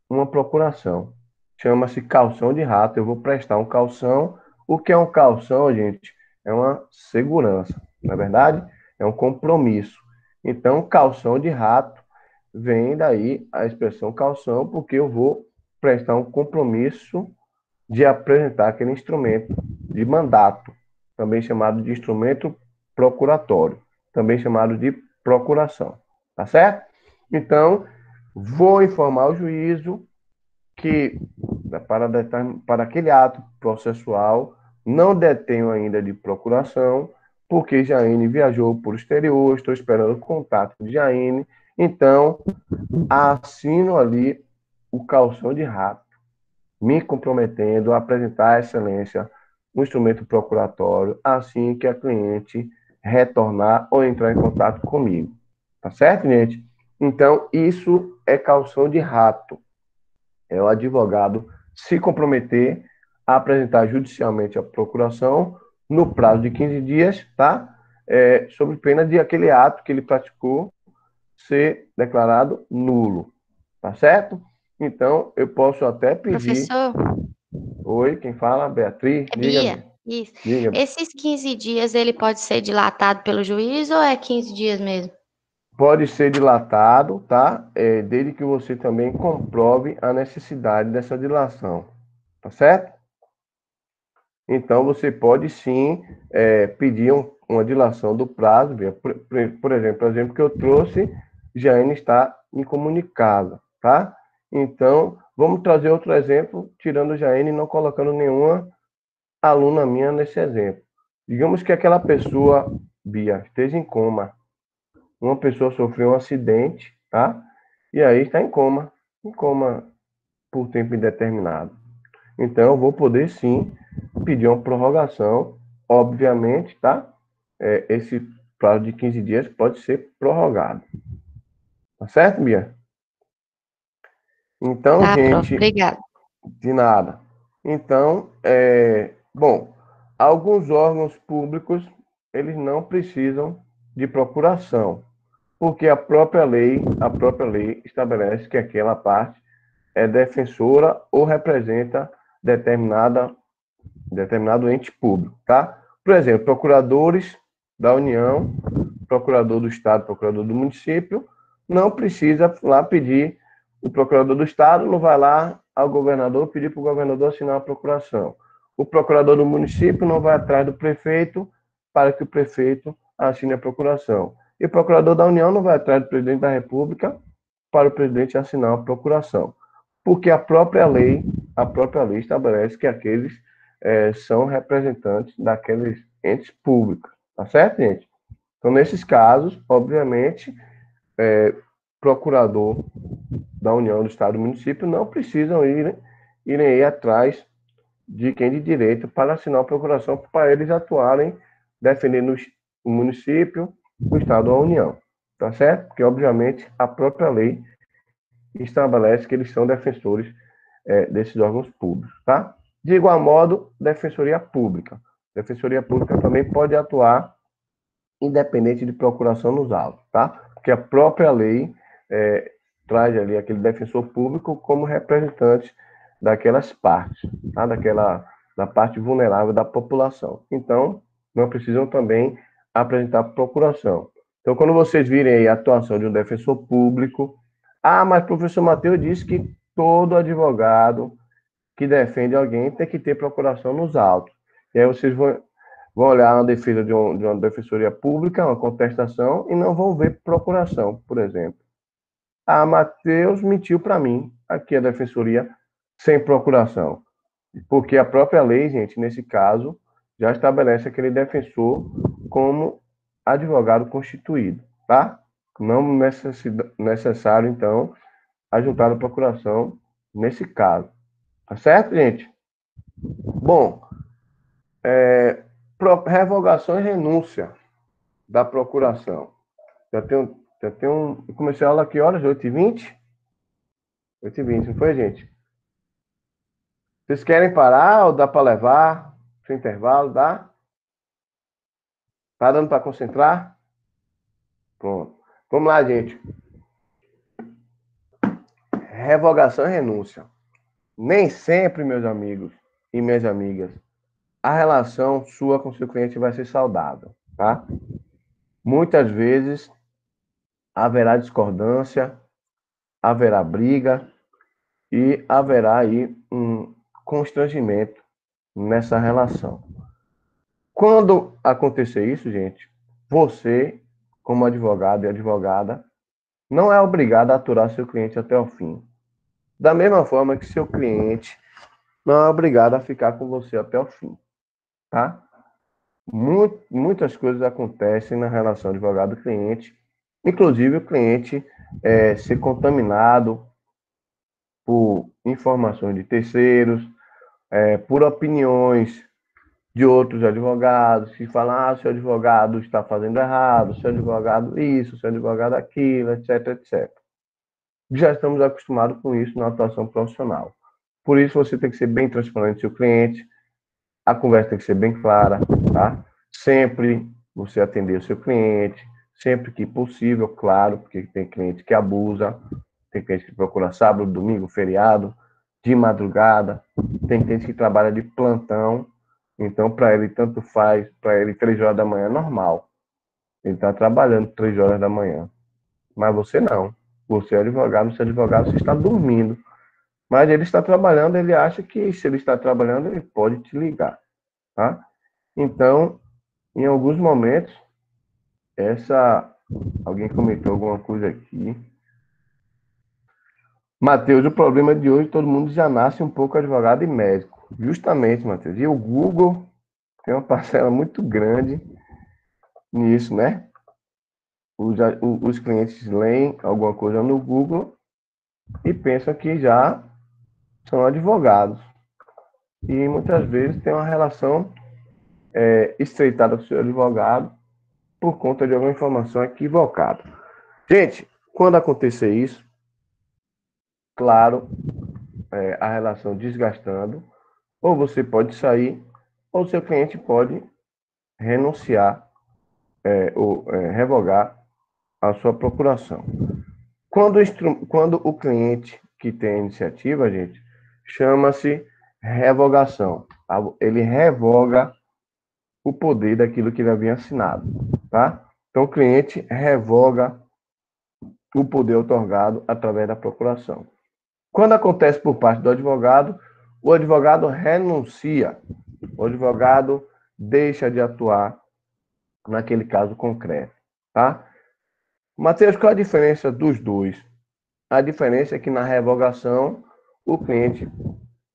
uma procuração. Chama-se calção de rato. Eu vou prestar um calção. O que é um calção, gente? É uma segurança, não é verdade? É um compromisso. Então, calção de rato vem daí a expressão calção, porque eu vou prestar um compromisso de apresentar aquele instrumento de mandato, também chamado de instrumento procuratório, também chamado de procuração. Tá certo? Então, vou informar o juízo que, para aquele ato processual, não detenho ainda de procuração, porque Jaine viajou para o exterior, estou esperando o contato de Jaine, então assino ali o calção de rato, me comprometendo a apresentar à excelência o instrumento procuratório assim que a cliente retornar ou entrar em contato comigo. Tá certo, gente? Então, isso é calção de rato. É o advogado se comprometer a apresentar judicialmente a procuração no prazo de 15 dias, tá? Sob pena de aquele ato que ele praticou ser declarado nulo, tá certo? Então, eu posso até pedir. Professor, Oi, quem fala? Beatriz? é Diga-me. Bia, isso. Diga-me. Esses 15 dias ele pode ser dilatado pelo juiz ou é 15 dias mesmo? Pode ser dilatado, tá? Desde que você também comprove a necessidade dessa dilação, tá certo? Então, você pode sim pedir uma dilação do prazo. Por exemplo, o exemplo que eu trouxe, Jane está incomunicada, tá? Então, vamos trazer outro exemplo, tirando Jane e não colocando nenhuma aluna minha nesse exemplo. Digamos que aquela pessoa, Bia, esteja em coma. Uma pessoa sofreu um acidente, tá? E aí está em coma por tempo indeterminado. Então, eu vou poder sim pedir uma prorrogação, obviamente, tá? Esse prazo de 15 dias pode ser prorrogado. Tá certo, Bia? Então, Tá, prof, gente, obrigada. de nada. Então, bom, Alguns órgãos públicos, eles não precisam de procuração, porque a própria lei estabelece que aquela parte é defensora ou representa determinado ente público, tá? Por exemplo, procuradores da União, procurador do Estado, procurador do município, não precisa lá pedir, o procurador do Estado não vai lá ao governador pedir para o governador assinar a procuração. O procurador do município não vai atrás do prefeito para que o prefeito assine a procuração. E o procurador da União não vai atrás do presidente da República para o presidente assinar a procuração. Porque a própria lei estabelece que aqueles são representantes daqueles entes públicos. Tá certo, gente? Então, nesses casos, obviamente, procurador da União, do Estado e do município não precisam irem atrás de quem de direito para assinar a procuração para eles atuarem defendendo o município, o Estado ou a União. Tá certo? Porque, obviamente, a própria lei estabelece que eles são defensores desses órgãos públicos, tá? De igual modo, Defensoria Pública. Defensoria Pública também pode atuar independente de procuração nos autos, tá? Porque a própria lei traz ali aquele defensor público como representante daquelas partes, tá? Da parte vulnerável da população. Então, não precisam também apresentar procuração. Então, quando vocês virem aí a atuação de um defensor público, mas o professor Matheus disse que todo advogado que defende alguém tem que ter procuração nos autos. E aí vocês vão olhar na defesa de uma defensoria pública, uma contestação, e não vão ver procuração, por exemplo. Matheus mentiu para mim, aqui a defensoria sem procuração. Porque a própria lei, gente, nesse caso, já estabelece aquele defensor como advogado constituído, tá? Não necessário, então, ajuntar a procuração nesse caso. Tá certo, gente? Bom, revogação e renúncia da procuração. Já tem um... Eu comecei a aula aqui horas? 8h20? 8h20, não foi, gente? Vocês querem parar ou dá para levar? Sem intervalo, dá? Tá dando para concentrar? Pronto. Vamos lá, gente. Revogação e renúncia. Nem sempre, meus amigos e minhas amigas, a relação sua com seu cliente vai ser saudável, tá? Muitas vezes haverá discordância, haverá briga e haverá aí um constrangimento nessa relação. Quando acontecer isso, gente, você, como advogado e advogada, não é obrigado a aturar seu cliente até o fim. Da mesma forma que seu cliente não é obrigado a ficar com você até o fim, tá? Muitas coisas acontecem na relação advogado-cliente, inclusive o cliente ser contaminado por informações de terceiros, por opiniões de outros advogados, que falam, seu advogado está fazendo errado, seu advogado isso, seu advogado aquilo, etc, etc. Já estamos acostumados com isso na atuação profissional. Por isso, você tem que ser bem transparente com seu cliente, a conversa tem que ser bem clara, tá? Sempre você atender o seu cliente, sempre que possível, claro, porque tem cliente que abusa, tem cliente que procura sábado, domingo, feriado, de madrugada, tem cliente que trabalha de plantão, então para ele tanto faz, para ele 3 horas da manhã é normal, ele está trabalhando 3 horas da manhã, mas você não, você é advogado, você está dormindo, mas ele está trabalhando, ele acha que se ele está trabalhando, ele pode te ligar, tá? Então, em alguns momentos, alguém comentou alguma coisa aqui. Matheus, o problema de hoje, todo mundo já nasce um pouco advogado e médico. Justamente, Matheus. E o Google tem uma parcela muito grande nisso, né? Os clientes leem alguma coisa no Google e pensam que já são advogados. E muitas vezes tem uma relação estreitada com o seu advogado por conta de alguma informação equivocada. Gente, quando acontecer isso, claro, a relação desgastando, ou você pode sair, ou seu cliente pode renunciar ou revogar a sua procuração. Quando o cliente que tem a iniciativa, gente, chama-se revogação. Tá? Ele revoga o poder daquilo que ele havia assinado, tá? Então, o cliente revoga o poder otorgado através da procuração. Quando acontece por parte do advogado, o advogado renuncia, o advogado deixa de atuar naquele caso concreto, tá? Mateus, qual a diferença dos dois? A diferença é que na revogação, o cliente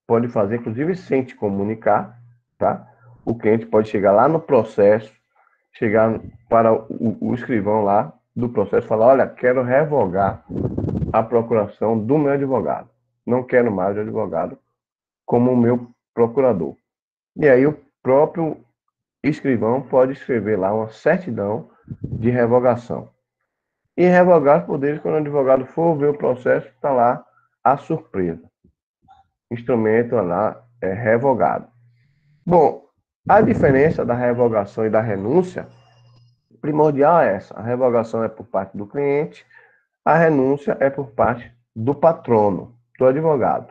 pode fazer, inclusive sem te comunicar, tá? O cliente pode chegar lá no processo, chegar para o escrivão lá do processo e falar, olha, quero revogar a procuração do meu advogado. Não quero mais o advogado como o meu procurador. E aí o próprio escrivão pode escrever lá uma certidão de revogação. E revogar os poderes, quando o advogado for ver o processo, está lá a surpresa. Instrumento lá é revogado. Bom, a diferença da revogação e da renúncia primordial é essa. A revogação é por parte do cliente, a renúncia é por parte do patrono, do advogado.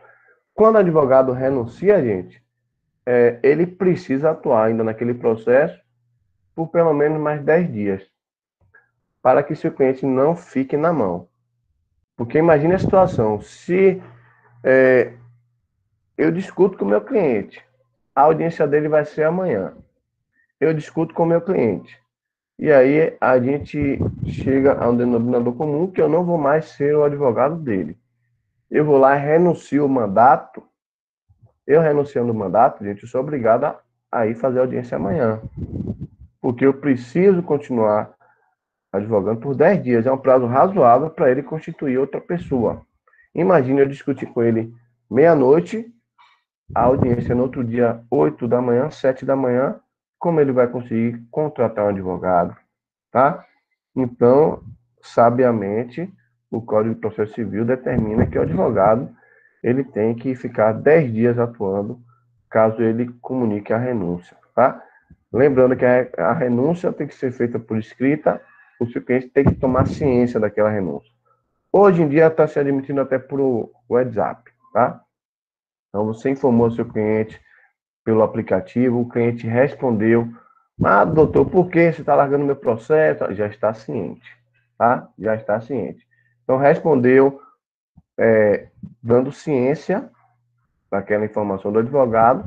Quando o advogado renuncia, gente, ele precisa atuar ainda naquele processo por pelo menos mais 10 dias, para que seu cliente não fique na mão. Porque imagine a situação, se eu discuto com o meu cliente, a audiência dele vai ser amanhã. Eu discuto com o meu cliente. E aí a gente chega a um denominador comum que eu não vou mais ser o advogado dele. Eu vou lá e renuncio o mandato. Eu renunciando o mandato, gente, eu sou obrigado a ir fazer audiência amanhã. Porque eu preciso continuar advogando por 10 dias. É um prazo razoável para ele constituir outra pessoa. Imagine eu discutir com ele meia-noite, a audiência no outro dia, 8 da manhã, 7 da manhã, como ele vai conseguir contratar um advogado, tá? Então, sabiamente, o Código de Processo Civil determina que o advogado ele tem que ficar 10 dias atuando, caso ele comunique a renúncia, tá? Lembrando que a renúncia tem que ser feita por escrita, o seu cliente tem que tomar ciência daquela renúncia. Hoje em dia está se admitindo até por WhatsApp, tá? Então, você informou seu cliente pelo aplicativo, o cliente respondeu, doutor, por que você está largando meu processo? Já está ciente, tá? Já está ciente. Então, respondeu dando ciência daquela informação do advogado,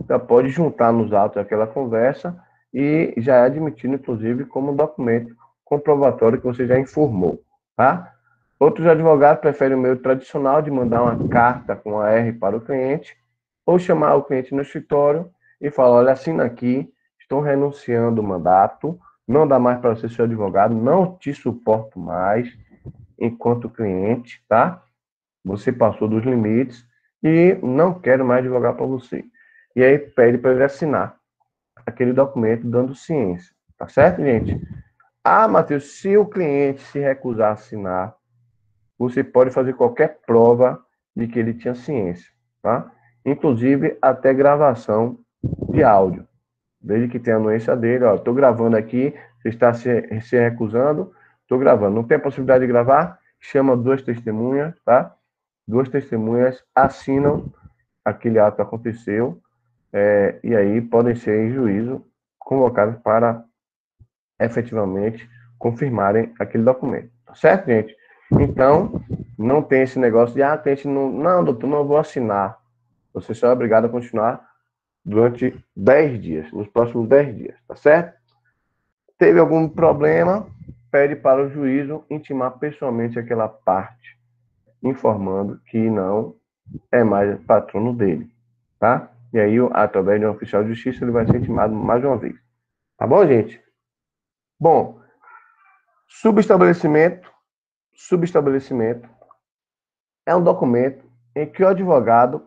já pode juntar nos autos aquela conversa e já é admitido, inclusive, como documento comprovatório que você já informou, tá? Outros advogados preferem o meio tradicional de mandar uma carta com a R para o cliente ou chamar o cliente no escritório e falar, olha, assina aqui, estou renunciando o mandato, não dá mais para ser seu advogado, não te suporto mais enquanto cliente, tá? Você passou dos limites e não quero mais advogar para você. E aí pede para ele assinar aquele documento dando ciência, tá certo, gente? Matheus, se o cliente se recusar a assinar, você pode fazer qualquer prova de que ele tinha ciência, tá? Inclusive até gravação de áudio. Desde que tenha a anuência dele, ó, estou gravando aqui, você está se recusando, estou gravando. Não tem a possibilidade de gravar? Chama 2 testemunhas, tá? 2 testemunhas assinam aquele ato que aconteceu, e aí podem ser em juízo convocados para efetivamente confirmarem aquele documento. Tá certo, gente? Então, não tem esse negócio de, cliente não, doutor, não vou assinar. Você só é obrigado a continuar durante 10 dias, nos próximos 10 dias, tá certo? Teve algum problema, pede para o juízo intimar pessoalmente aquela parte, informando que não é mais patrono dele, tá? E aí, através de um oficial de justiça, ele vai ser intimado mais uma vez. Tá bom, gente? Bom, subestabelecimento é um documento em que o advogado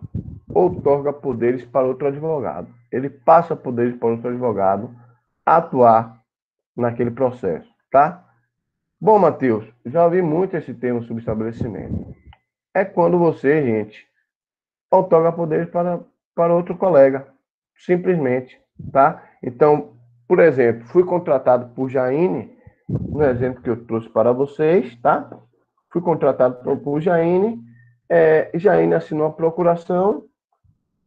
outorga poderes para outro advogado. Ele passa poderes para outro advogado atuar naquele processo, tá? Bom, Matheus, já ouvi muito esse termo subestabelecimento. É quando você, gente, outorga poderes para outro colega, simplesmente. tá? Então, por exemplo, fui contratado por Jaine, no exemplo que eu trouxe para vocês, tá? Fui contratado por Jaine, Jaine assinou a procuração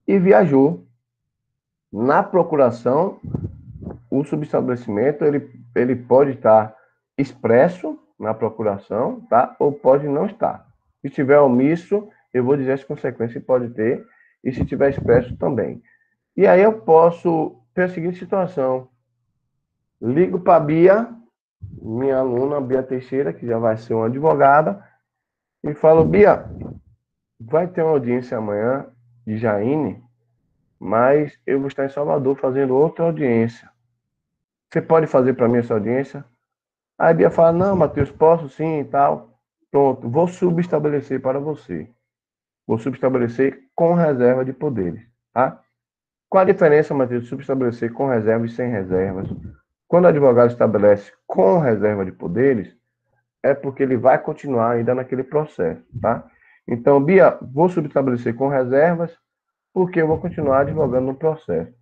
e viajou. Na procuração, o subestabelecimento, ele pode estar expresso na procuração, tá? Ou pode não estar. Se estiver omisso, eu vou dizer as consequências que pode ter, e se estiver expresso também. E aí eu posso ter a seguinte situação. Ligo para a Bia, minha aluna, Bia Teixeira, que já vai ser uma advogada, e falo, Bia, vai ter uma audiência amanhã de Jaine, mas eu vou estar em Salvador fazendo outra audiência. Você pode fazer para mim essa audiência? Aí a Bia fala, não, Matheus, posso sim e tal. Pronto, vou subestabelecer para você. Vou subestabelecer com reserva de poderes, tá? Qual a diferença, Matheus, de subestabelecer com reserva e sem reservas? Quando o advogado estabelece com reserva de poderes, é porque ele vai continuar ainda naquele processo, tá? Então, Bia, vou subestabelecer com reservas, porque eu vou continuar advogando no processo.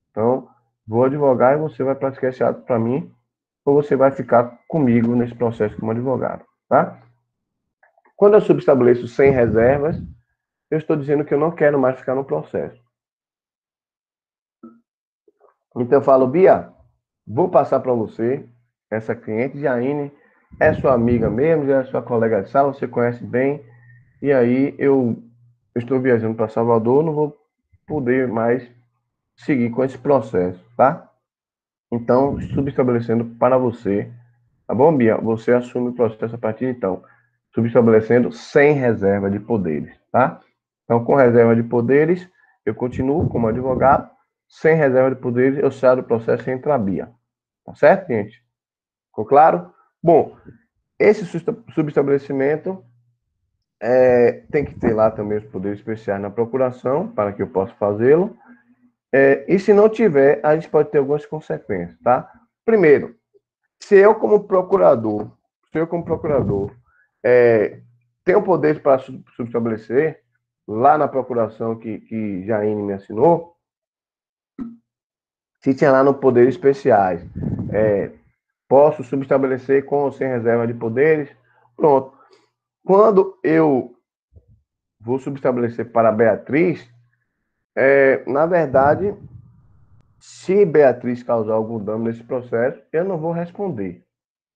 Então, vou advogar e você vai praticar esse ato para mim, ou você vai ficar comigo nesse processo como advogado, tá? Quando eu subestabeleço sem reservas, eu estou dizendo que eu não quero mais ficar no processo. Então, eu falo, Bia, vou passar para você, essa cliente, Jaine, é sua amiga mesmo, já é sua colega de sala, você conhece bem, e aí eu estou viajando para Salvador, não vou poder mais seguir com esse processo, tá? Então, subestabelecendo para você, tá bom, Bia? Você assume o processo a partir de então, subestabelecendo sem reserva de poderes, tá? Então, com reserva de poderes, eu continuo como advogado, sem reserva de poderes, eu saio do processo e entro a Bia. Tá certo, gente? Ficou claro? Bom, esse subestabelecimento tem que ter lá também os poderes especiais na procuração, para que eu possa fazê-lo. E se não tiver, a gente pode ter algumas consequências, tá? Primeiro, se eu como procurador tenho poder para subestabelecer, lá na procuração que Jaine me assinou, se tinha lá no poderes especiais, posso subestabelecer com ou sem reserva de poderes, pronto. Quando eu vou subestabelecer para Beatriz, na verdade, se Beatriz causar algum dano nesse processo, eu não vou responder,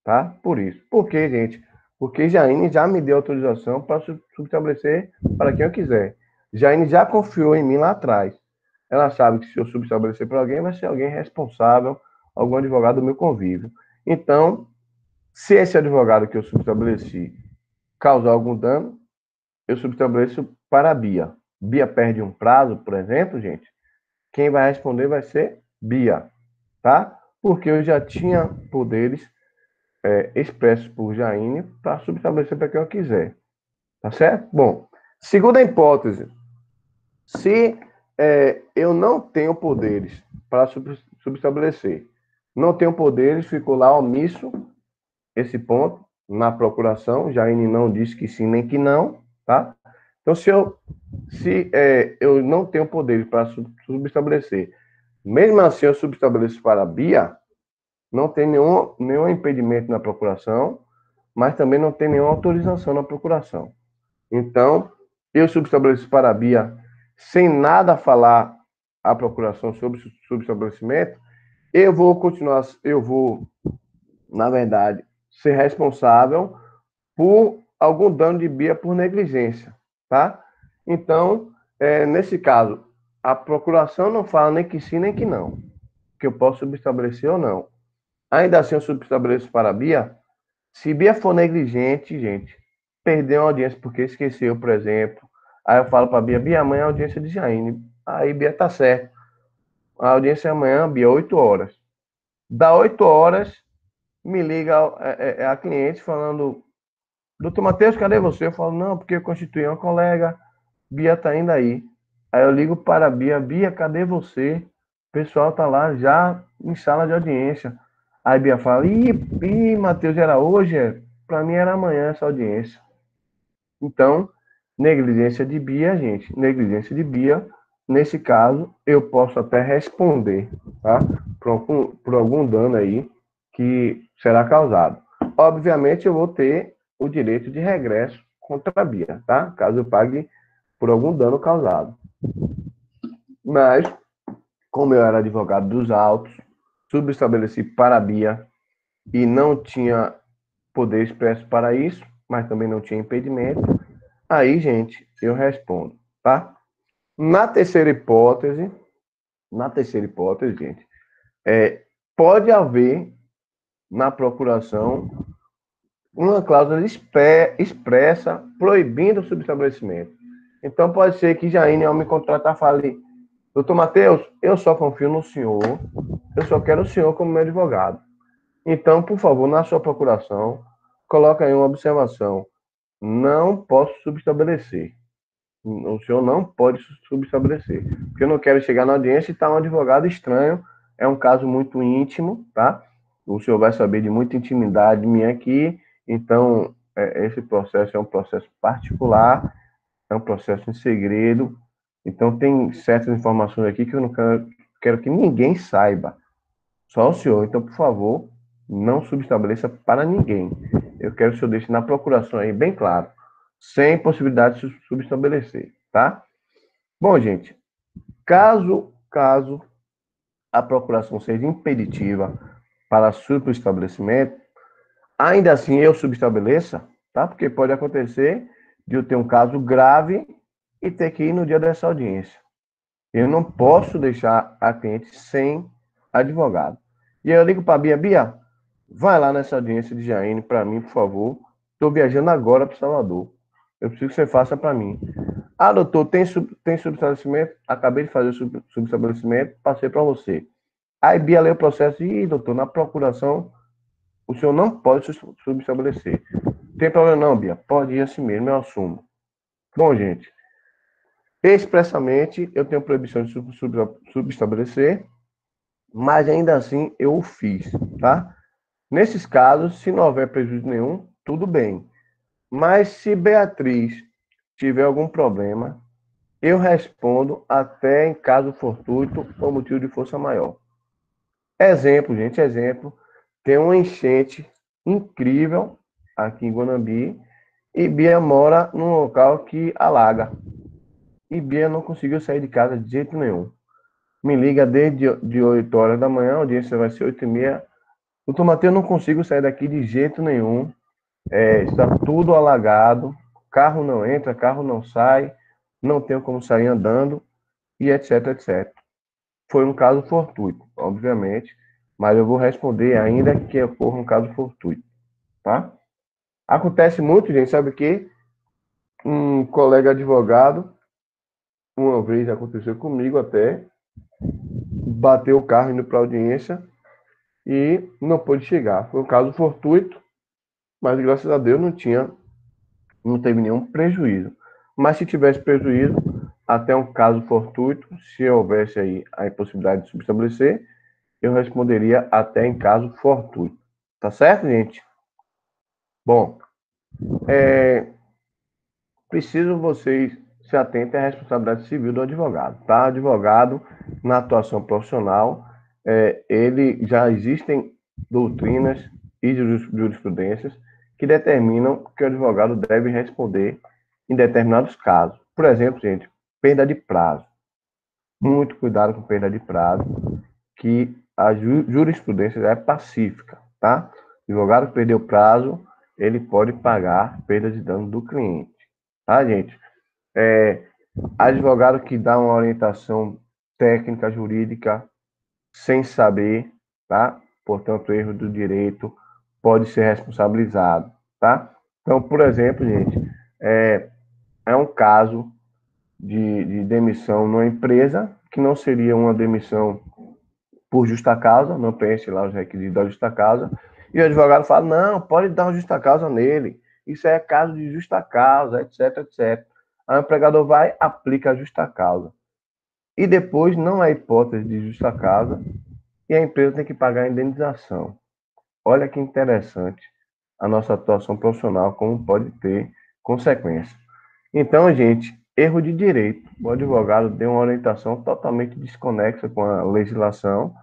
tá? Por isso. Por quê, gente? Porque Jaine já me deu autorização para subestabelecer para quem eu quiser. Jaine já confiou em mim lá atrás. Ela sabe que se eu subestabelecer para alguém, vai ser alguém responsável, algum advogado do meu convívio. Então, se esse advogado que eu subestabeleci causar algum dano, eu subestabeleço para a Bia. Bia perde um prazo, por exemplo, gente, quem vai responder vai ser Bia, tá? Porque eu já tinha poderes expressos por Jaine para subestabelecer para quem eu quiser, tá certo? Bom, segunda hipótese, se eu não tenho poderes para subestabelecer, não tenho poderes, ficou lá omisso esse ponto na procuração, Jaine não disse que sim nem que não, tá? Então, se eu não tenho poder para subestabelecer, mesmo assim eu subestabeleço para a Bia, não tem nenhum impedimento na procuração, mas também não tem nenhuma autorização na procuração. Então, eu subestabeleço para a Bia sem nada falar à procuração sobre subestabelecimento, eu vou, na verdade, ser responsável por algum dano de Bia por negligência, tá? Então, nesse caso, a procuração não fala nem que sim nem que não, que eu posso subestabelecer ou não. Ainda assim, eu subestabeleço para a Bia. Se Bia for negligente, gente, perdeu a audiência porque esqueceu, por exemplo. Aí eu falo para a Bia, Bia, amanhã é a audiência de Jaine. Aí Bia tá certo. A audiência é amanhã, Bia, 8 horas. Dá 8 horas, me liga a cliente falando, doutor Matheus, cadê você? Eu falo, não, porque eu constituí uma colega, Bia tá indo aí. Aí eu ligo para a Bia, Bia, cadê você? O pessoal tá lá já em sala de audiência. Aí Bia fala, ih, Matheus, era hoje? Para mim era amanhã essa audiência. Então, negligência de Bia, gente, negligência de Bia nesse caso, eu posso até responder, tá? Por algum dano aí que será causado. Obviamente, eu vou ter o direito de regresso contra a Bia, tá? Caso eu pague por algum dano causado. Mas, como eu era advogado dos autos, subestabeleci para a Bia e não tinha poder expresso para isso, mas também não tinha impedimento, aí, gente, eu respondo, tá? Na terceira hipótese, gente, pode haver na procuração uma cláusula expressa proibindo o subestabelecimento. Então, pode ser que Jaine, ao me contratar, fale: doutor Matheus, eu só confio no senhor, eu só quero o senhor como meu advogado. Então, por favor, na sua procuração, coloque aí uma observação: não posso subestabelecer. O senhor não pode subestabelecer. Porque eu não quero chegar na audiência e estar um advogado estranho. É um caso muito íntimo, tá? O senhor vai saber de muita intimidade minha aqui. Então, esse processo é um processo particular, é um processo em segredo. Então, tem certas informações aqui que eu não quero que ninguém saiba. Só o senhor. Então, por favor, não subestabeleça para ninguém. Eu quero que o senhor deixe na procuração aí bem claro, sem possibilidade de subestabelecer, tá? Bom, gente, caso a procuração seja impeditiva para subestabelecimento, ainda assim eu subestabeleça, tá? Porque pode acontecer de eu ter um caso grave e ter que ir no dia dessa audiência. Eu não posso deixar a cliente sem advogado. E aí eu ligo para a Bia, vai lá nessa audiência de Jaine para mim, por favor. Estou viajando agora para Salvador. Eu preciso que você faça para mim. Ah, doutor, tem subestabelecimento? Acabei de fazer o subestabelecimento, passei para você. Aí Bia lê o processo e, doutor, na procuração, o senhor não pode subestabelecer. Tem problema não, Bia. Pode ir assim mesmo, eu assumo. Bom, gente, expressamente eu tenho proibição de subestabelecer, mas ainda assim eu o fiz, tá? Nesses casos, se não houver prejuízo nenhum, tudo bem. Mas se Beatriz tiver algum problema, eu respondo até em caso fortuito ou motivo de força maior. Exemplo, gente, exemplo. Tem uma enchente incrível aqui em Guanambi e Bia mora num local que alaga. E Bia não conseguiu sair de casa de jeito nenhum. Me liga desde de 8 horas da manhã, a audiência vai ser 8h30. Doutor Matheus, eu não consigo sair daqui de jeito nenhum. Está tudo alagado, carro não entra, carro não sai, não tenho como sair andando, e etc, etc. Foi um caso fortuito, obviamente, mas eu vou responder ainda que ocorra um caso fortuito, tá? Acontece muito, gente, sabe o quê? Um colega advogado, uma vez aconteceu comigo até, bateu o carro indo para a audiência e não pôde chegar. Foi um caso fortuito, mas graças a Deus não teve nenhum prejuízo. Mas se tivesse prejuízo, até um caso fortuito, se houvesse aí a impossibilidade de subestabelecer, eu responderia até em caso fortuito. Tá certo, gente? Bom, preciso vocês se atentem à responsabilidade civil do advogado, tá? Advogado, na atuação profissional, ele já existem doutrinas e jurisprudências que determinam que o advogado deve responder em determinados casos. Por exemplo, gente, perda de prazo. Muito cuidado com perda de prazo, que a jurisprudência é pacífica, tá? O advogado que perdeu prazo, ele pode pagar perda de dano do cliente, tá, gente? Advogado que dá uma orientação técnica jurídica sem saber, tá? Portanto, erro do direito pode ser responsabilizado, tá? Então, por exemplo, gente, é um caso de demissão numa empresa que não seria uma demissão por justa causa, não preenche lá os requisitos da justa causa, e o advogado fala: não, pode dar uma justa causa nele, isso é caso de justa causa, etc, etc. Aí o empregador vai, aplica a justa causa. E depois não há hipótese de justa causa e a empresa tem que pagar a indenização. Olha que interessante a nossa atuação profissional, como pode ter consequências. Então, gente, erro de direito. O advogado deu uma orientação totalmente desconexa com a legislação,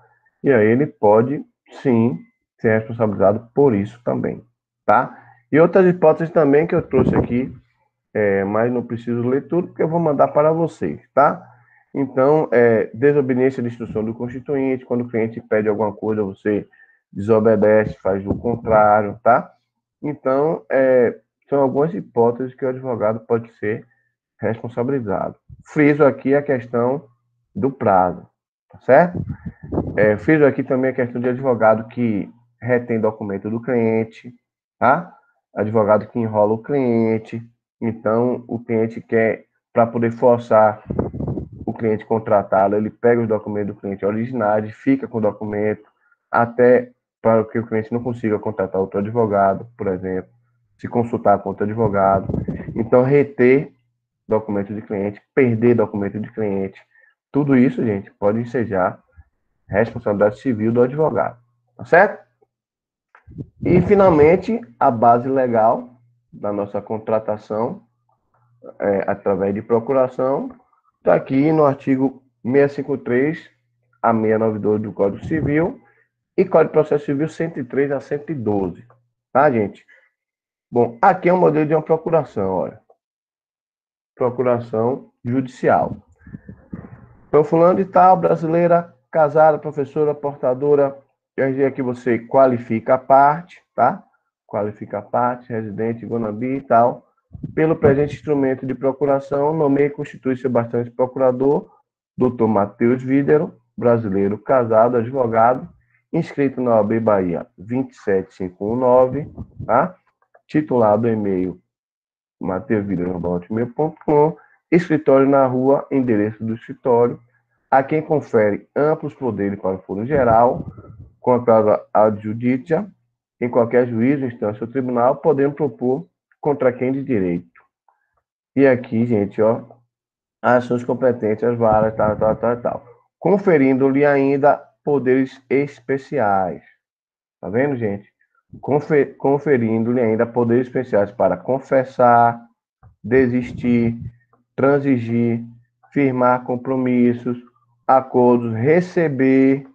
e aí ele pode, sim, ser responsabilizado por isso também, tá? E outras hipóteses também que eu trouxe aqui, mas não preciso ler tudo, porque eu vou mandar para vocês, tá? Então, desobediência de instrução do constituinte, quando o cliente pede alguma coisa, você desobedece, faz o contrário, tá? Então, são algumas hipóteses que o advogado pode ser responsabilizado. Friso aqui a questão do prazo, tá certo? Friso aqui também a questão de advogado que retém documento do cliente, tá? Advogado que enrola o cliente. Então, o cliente quer, para poder forçar o cliente contratá-lo, ele pega os documentos do cliente originais, fica com o documento, até para que o cliente não consiga contratar outro advogado, por exemplo, se consultar com outro advogado. Então, reter documento de cliente, perder documento de cliente, tudo isso, gente, pode ensejar responsabilidade civil do advogado, tá certo? E, finalmente, a base legal da nossa contratação, através de procuração, está aqui no artigo 653 a 692 do Código Civil e Código de Processo Civil 103 a 112, tá, gente? Bom, aqui é um modelo de uma procuração, olha. Procuração judicial. Então, fulano de tal, brasileira, casada, professora, portadora, aqui você qualifica a parte, tá? Qualifica a parte, residente, Guanambi e tal. Pelo presente instrumento de procuração, nomeia e constitui seu bastante procurador, Dr. Matheus Vídero, brasileiro, casado, advogado, inscrito na OAB Bahia 27519, tá? Titulado e-mail mateusvidero@hotmail.com, escritório na rua, endereço do escritório, a quem confere amplos poderes para o foro geral, com a causa adjudicia, em qualquer juízo, instância ou tribunal, podendo propor contra quem de direito. E aqui, gente, ó, ações competentes, as varas, tal. Conferindo-lhe ainda poderes especiais. Tá vendo, gente? Conferindo-lhe ainda poderes especiais para confessar, desistir, transigir, firmar compromissos, acordos, receber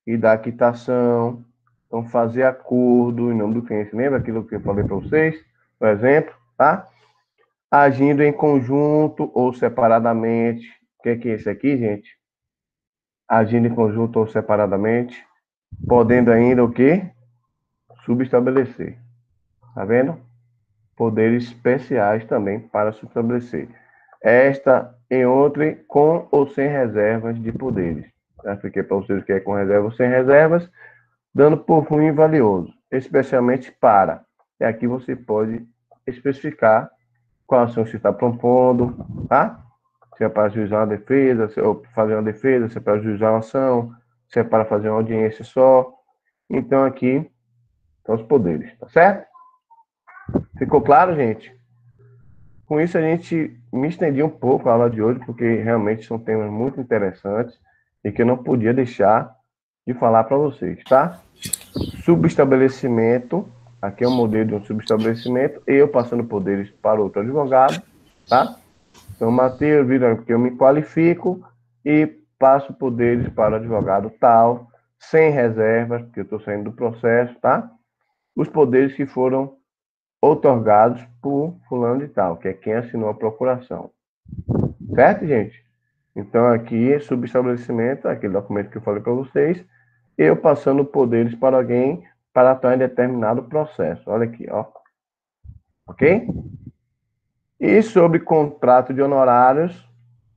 e dar quitação. Então, fazer acordo em nome do cliente. Lembra aquilo que eu falei para vocês? Por exemplo, tá? Agindo em conjunto ou separadamente. O que é esse aqui, gente? Agindo em conjunto ou separadamente. Podendo ainda o quê? Subestabelecer. Tá vendo? Poderes especiais também para subestabelecer. Esta em outra, com ou sem reservas de poderes. Já expliquei para vocês o que é com reserva ou sem reservas, dando por ruim e valioso, especialmente para. E aqui você pode especificar qual ação você está propondo, tá? Se é para juizar uma defesa, se é para fazer uma defesa, se é para juizar uma ação, se é para fazer uma audiência só. Então, aqui estão os poderes, tá certo? Ficou claro, gente? Com isso, a gente me estendi um pouco a aula de hoje, porque realmente são temas muito interessantes e que eu não podia deixar de falar para vocês, tá? Subestabelecimento, aqui é um modelo de um subestabelecimento, eu passando poderes para outro advogado, tá? Então, Matheus, porque eu me qualifico e passo poderes para o advogado tal, sem reservas, porque eu estou saindo do processo, tá? Os poderes que foram outorgados por fulano de tal, que é quem assinou a procuração. Certo, gente? Então, aqui, subestabelecimento, aquele documento que eu falei para vocês, eu passando poderes para alguém para atuar em determinado processo. Olha aqui, ó. Ok? E sobre contrato de honorários,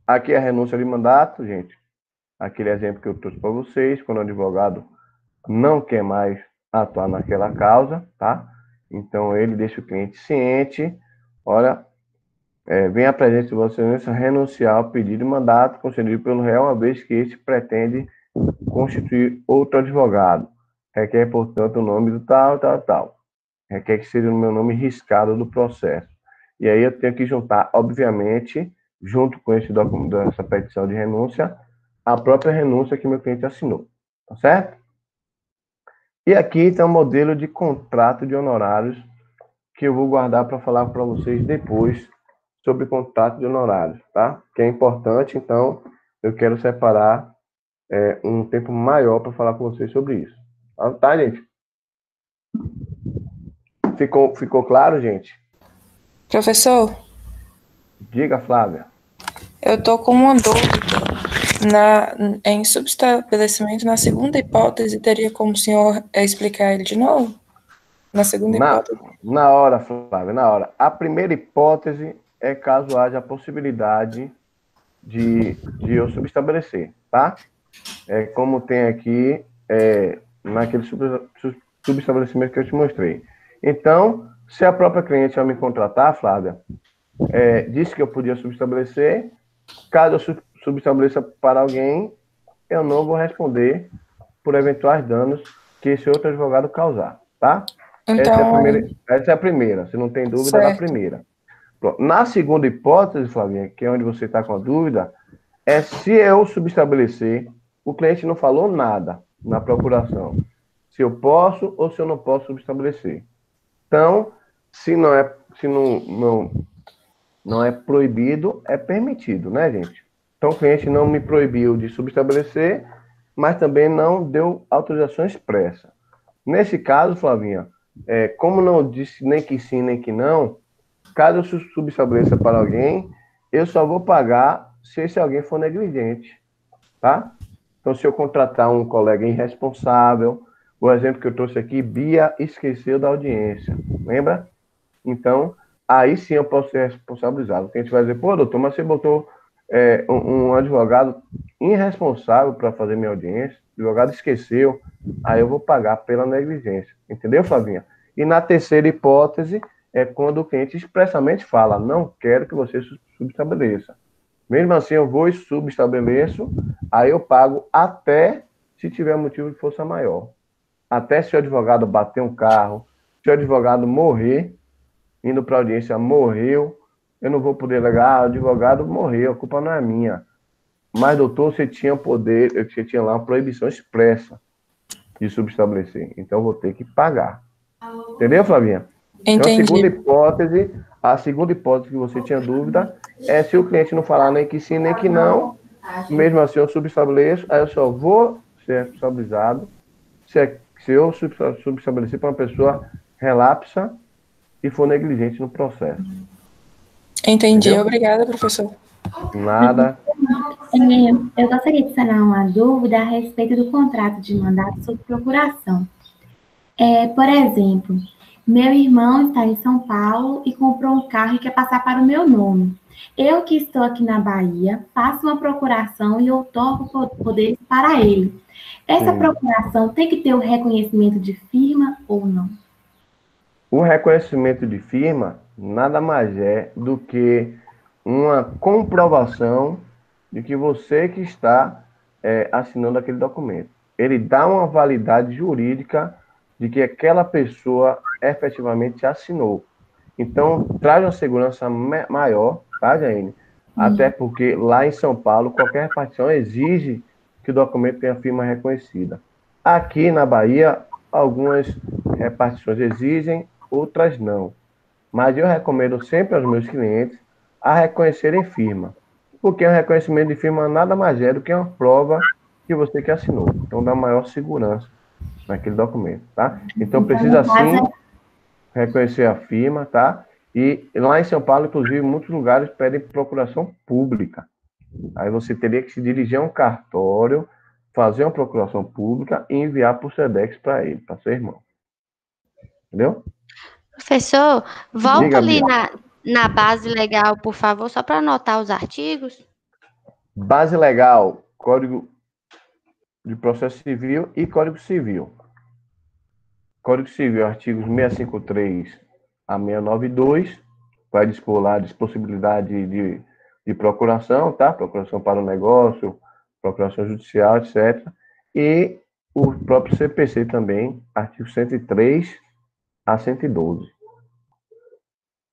aqui é a renúncia de mandato, gente. Aquele exemplo que eu trouxe para vocês, quando o advogado não quer mais atuar naquela causa, tá? Então, ele deixa o cliente ciente, olha, vem a presença de Vossa Excelência renunciar ao pedido de mandato concedido pelo réu, uma vez que este pretende constituir outro advogado. Requer, portanto, o nome do tal. Requer que seja o meu nome riscado do processo. E aí eu tenho que juntar, obviamente, junto com esse documento, essa petição de renúncia, a própria renúncia que meu cliente assinou. Tá certo? E aqui está um modelo de contrato de honorários que eu vou guardar para falar para vocês depois sobre contrato de honorários, tá? Que é importante, então eu quero separar um tempo maior para falar com vocês sobre isso. Tá, gente? Ficou claro, gente? Professor, Diga, Flávia. eu tô com uma dúvida em subestabelecimento na segunda hipótese, teria como o senhor explicar ele de novo? Na segunda hipótese? Na hora, Flávia, na hora. A primeira hipótese é caso haja a possibilidade de eu subestabelecer, tá? Como tem aqui naquele subestabelecimento que eu te mostrei. Então, se a própria cliente vai me contratar, Flávia, disse que eu podia subestabelecer, caso eu subestabeleça para alguém, eu não vou responder por eventuais danos que esse outro advogado causar, tá? Então, essa é a primeira, você não tem dúvida certo. da primeira. Na segunda hipótese, Flavinha, que é onde você está com a dúvida, se eu subestabelecer, o cliente não falou nada na procuração, se eu posso ou se eu não posso subestabelecer. Então, se não é proibido, é permitido, né, gente? Então, o cliente não me proibiu de subestabelecer, mas também não deu autorização expressa. Nesse caso, Flavinha, como não disse nem que sim, nem que não, caso eu subestabeleça para alguém, eu só vou pagar se esse alguém for negligente, tá? Então, se eu contratar um colega irresponsável, o exemplo que eu trouxe aqui, Bia esqueceu da audiência, lembra? Então, aí sim eu posso ser responsabilizado. Porque a gente vai dizer, pô, doutor, mas você botou um advogado irresponsável para fazer minha audiência, o advogado esqueceu, aí eu vou pagar pela negligência. Entendeu, Flavinha? E na terceira hipótese, é quando o cliente expressamente fala, não quero que você subestabeleça. Mesmo assim, eu vou e subestabeleço, aí eu pago até se tiver motivo de força maior. Até se o advogado bater um carro, se o advogado morrer, indo para a audiência, morreu, eu não vou poder alegar, o advogado morreu, a culpa não é minha. Mas, doutor, você tinha poder, você tinha lá uma proibição expressa de subestabelecer. Então, eu vou ter que pagar. Entendeu, Flavinha? Entendi. Então, a segunda hipótese que você tinha dúvida é se o cliente não falar nem que sim, nem que não, mesmo assim eu subestabeleço, aí eu só vou ser responsabilizado se eu subestabelecer para uma pessoa relapsa e for negligente no processo. Entendi. Entendeu? Obrigada, professor. Nada. Eu gostaria de sanar uma dúvida a respeito do contrato de mandato sob procuração. Por exemplo, meu irmão está em São Paulo e comprou um carro e quer passar para o meu nome. Eu que estou aqui na Bahia, faço uma procuração e outorgo poderes para ele. Essa procuração tem que ter o reconhecimento de firma ou não? O reconhecimento de firma nada mais é do que uma comprovação de que você que está assinando aquele documento. Ele dá uma validade jurídica de que aquela pessoa efetivamente assinou. Então, traz uma segurança maior, tá, Jaine? Até porque lá em São Paulo, qualquer repartição exige que o documento tenha firma reconhecida. Aqui na Bahia, algumas repartições exigem, outras não. Mas eu recomendo sempre aos meus clientes a reconhecerem firma. Porque o reconhecimento de firma nada mais é do que uma prova que você que assinou. Então, dá maior segurança naquele documento, tá? Então, precisa sim reconhecer a firma, tá? E lá em São Paulo, inclusive, muitos lugares pedem procuração pública. Aí você teria que se dirigir a um cartório, fazer uma procuração pública e enviar por SEDEX para ele, para seu irmão. Entendeu? Professor, volta Diga, ali Bia. na base legal, por favor, só para anotar os artigos. Base legal, Código de Processo Civil e Código Civil. Código Civil, artigos 653 a 692, vai dispor lá a possibilidade de procuração, tá? Procuração para o negócio, procuração judicial, etc. E o próprio CPC também, artigo 103 a 112.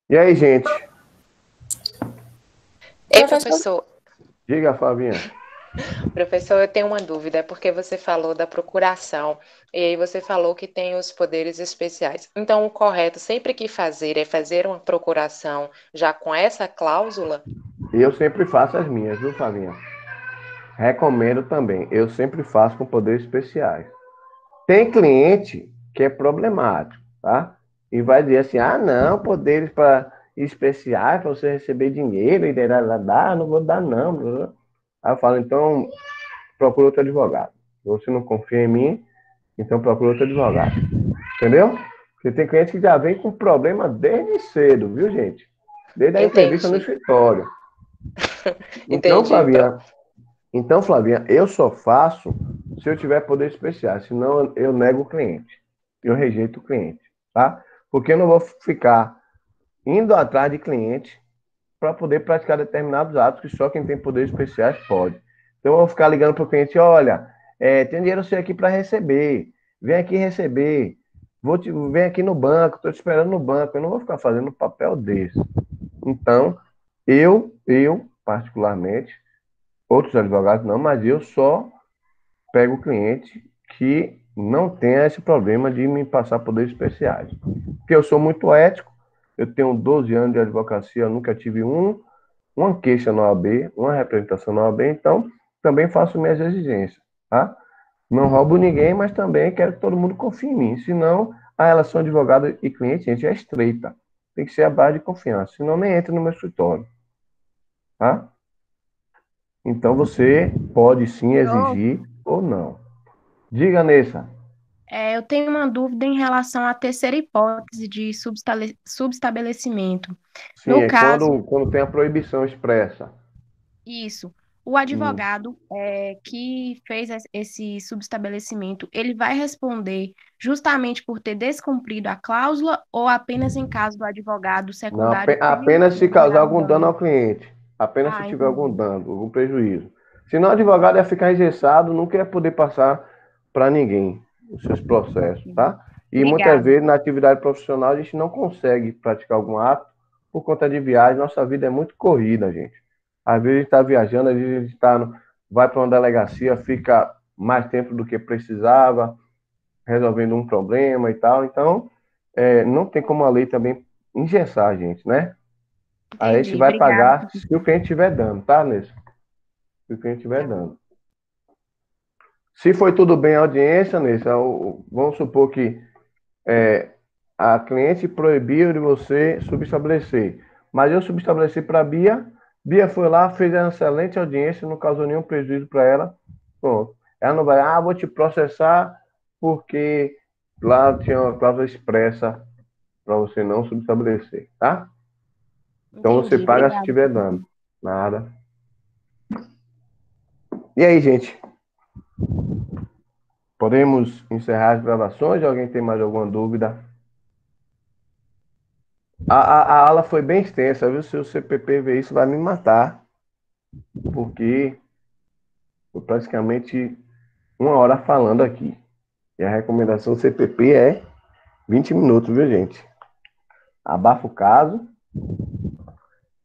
E aí, gente? Ei, professor. Diga, Flavinha. Professor, eu tenho uma dúvida, porque você falou da procuração, e aí você falou que tem os poderes especiais. Então, o correto sempre que fazer é fazer uma procuração já com essa cláusula? E eu sempre faço as minhas, viu, Flavinha? Recomendo também. Eu sempre faço com poderes especiais. Tem cliente que é problemático, tá? E vai dizer assim: ah, não, poderes para especiais para você receber dinheiro e dar, não vou dar, não. Aí eu falo: então, procura outro advogado. Você não confia em mim, então procura outro advogado. Entendeu? Porque tem cliente que já vem com problema desde cedo, viu, gente? Desde a entrevista no Entendi. escritório. Então, Entendi, Flavinha, eu só faço se eu tiver poder especial, senão eu nego o cliente. Eu rejeito o cliente, tá? Porque eu não vou ficar indo atrás de cliente para poder praticar determinados atos que só quem tem poderes especiais pode. Então eu vou ficar ligando para o cliente: olha, tem dinheiro seu aqui para receber, vem aqui receber, vem aqui no banco, estou te esperando no banco. Eu não vou ficar fazendo um papel desse. Então, particularmente, outros advogados não, mas eu só pego o cliente que não tenha esse problema de me passar poderes especiais. Porque eu sou muito ético, eu tenho 12 anos de advocacia, eu nunca tive uma queixa na OAB, uma representação na OAB, então também faço minhas exigências, tá? Não roubo ninguém, mas também quero que todo mundo confie em mim, senão a relação advogado e cliente, gente, é estreita. Tem que ser a base de confiança, senão nem entra no meu escritório, tá? Então você pode sim exigir ou não. Diga, Nessa. Eu tenho uma dúvida em relação à terceira hipótese de subestabelecimento. Sim, No é caso, quando tem a proibição expressa. isso, o Hum. advogado que fez esse subestabelecimento, ele vai responder justamente por ter descumprido a cláusula ou apenas em caso do advogado Não, secundário ter apenas se causar gerado algum dano dano? ao cliente. Apenas se Ah, tiver algum entendi. dano, algum prejuízo. Senão o advogado ia ficar engessado, nunca ia poder passar para ninguém os seus processos, Entendi. tá? E muitas Obrigada. vezes na atividade profissional a gente não consegue praticar algum ato por conta de viagem. Nossa vida é muito corrida, gente. Às vezes a gente está viajando, às vezes a gente vai para uma delegacia, fica mais tempo do que precisava, resolvendo um problema e tal. Então, não tem como a lei também engessar a gente, né? Aí a gente Entendi. vai Obrigada, pagar se o professor. cliente estiver dando, tá, Nessa? Se o cliente estiver dando. Se foi tudo bem a audiência, Nessa, vamos supor que a cliente proibiu de você subestabelecer. Mas eu subestabeleci para a Bia. Bia foi lá, fez uma excelente audiência, não causou nenhum prejuízo para ela. Pronto. Ela não vai, vou te processar porque lá tinha uma cláusula expressa para você não subestabelecer, tá? Então você Entendi. paga se Obrigada, estiver professor. dando. Nada. E aí, gente? Podemos encerrar as gravações? Alguém tem mais alguma dúvida? A aula foi bem extensa, viu? Se o CPP ver isso, vai me matar, porque foi praticamente 1 hora falando aqui. E a recomendação do CPP é 20 minutos, viu, gente? Abafa o caso,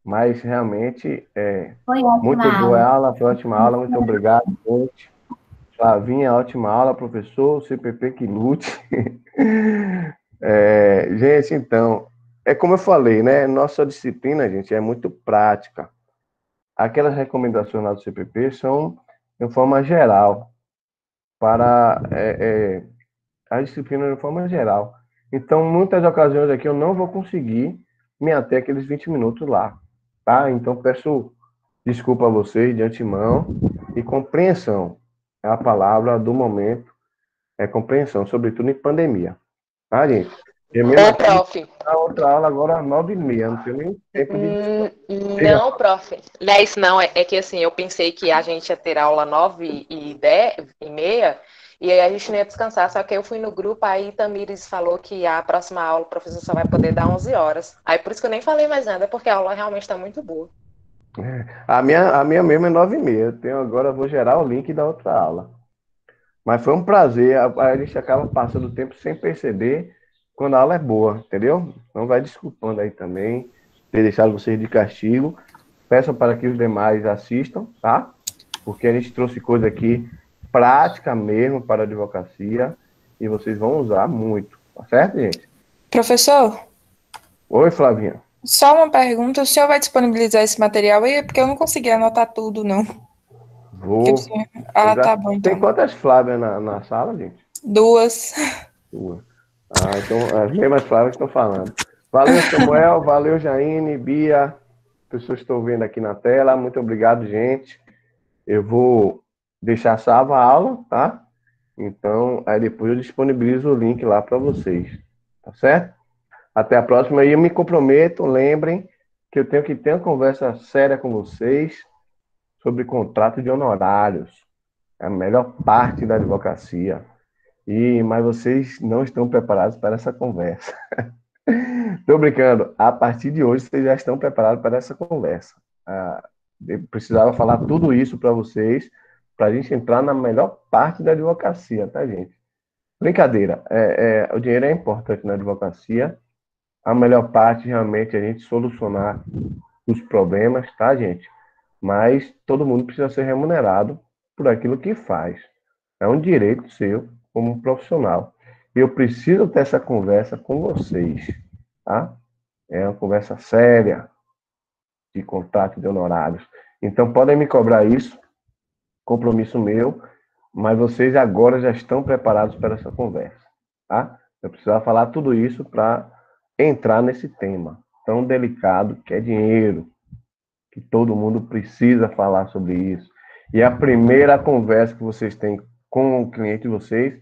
mas realmente Foi ótima muito a boa aula. a aula, foi ótima aula, muito obrigado, gente. Flavinha, ótima aula, professor, CPP que lute. Gente, então, é como eu falei, né? Nossa disciplina, gente, é muito prática. Aquelas recomendações lá do CPP são de forma geral, para a disciplina de forma geral. Então, muitas ocasiões aqui eu não vou conseguir me ater aqueles 20 minutos lá, tá? Então, peço desculpa a vocês de antemão e compreensão. É a palavra do momento, é compreensão, sobretudo em pandemia, tá, gente? Eu mesmo Ô, aqui, prof. a outra aula agora às 9h30, não tenho nem tempo de descansar. Diga. Não, prof. Não é isso, não. É que assim, eu pensei que a gente ia ter aula 9h10, 9h30, e aí a gente não ia descansar. Só que eu fui no grupo, aí Tamires falou que a próxima aula o professor só vai poder dar 11 horas. Aí por isso que eu nem falei mais nada, porque a aula realmente está muito boa. A minha mesmo é 9h30. Eu tenho agora, vou gerar o link da outra aula. Mas foi um prazer. A gente acaba passando o tempo sem perceber quando a aula é boa, entendeu? Então vai desculpando aí também ter deixado vocês de castigo. Peço para que os demais assistam, tá? porque a gente trouxe coisa aqui prática mesmo para a advocacia e vocês vão usar muito, tá certo, gente? Professor, Oi, Flavinha. só uma pergunta. O senhor vai disponibilizar esse material aí? Porque eu não consegui anotar tudo, não. Porque o Vou. senhor... Ah, tá bom, Tem então. quantas Flávias na sala, gente? 2. Duas. Ah, então as mesmas Flávias que estão falando. Valeu, Samuel. Valeu, Jaine, Bia. Pessoas que estão vendo aqui na tela. Muito obrigado, gente. Eu vou deixar salva a aula, tá? Então, aí depois eu disponibilizo o link lá para vocês. Tá certo? Até a próxima. E eu me comprometo, lembrem que eu tenho que ter uma conversa séria com vocês sobre contrato de honorários. É a melhor parte da advocacia. Mas vocês não estão preparados para essa conversa. Estou brincando. A partir de hoje, vocês já estão preparados para essa conversa. Eu precisava falar tudo isso para vocês, para a gente entrar na melhor parte da advocacia, tá, gente? Brincadeira. O dinheiro é importante na advocacia. A melhor parte, realmente, é a gente solucionar os problemas, tá, gente? Mas todo mundo precisa ser remunerado por aquilo que faz. É um direito seu como um profissional. Eu preciso ter essa conversa com vocês, tá? É uma conversa séria de contrato de honorários. Então, podem me cobrar isso, compromisso meu, mas vocês agora já estão preparados para essa conversa, tá? Eu precisava falar tudo isso para entrar nesse tema tão delicado que é dinheiro, que todo mundo precisa falar sobre isso. E a primeira conversa que vocês têm com o cliente de vocês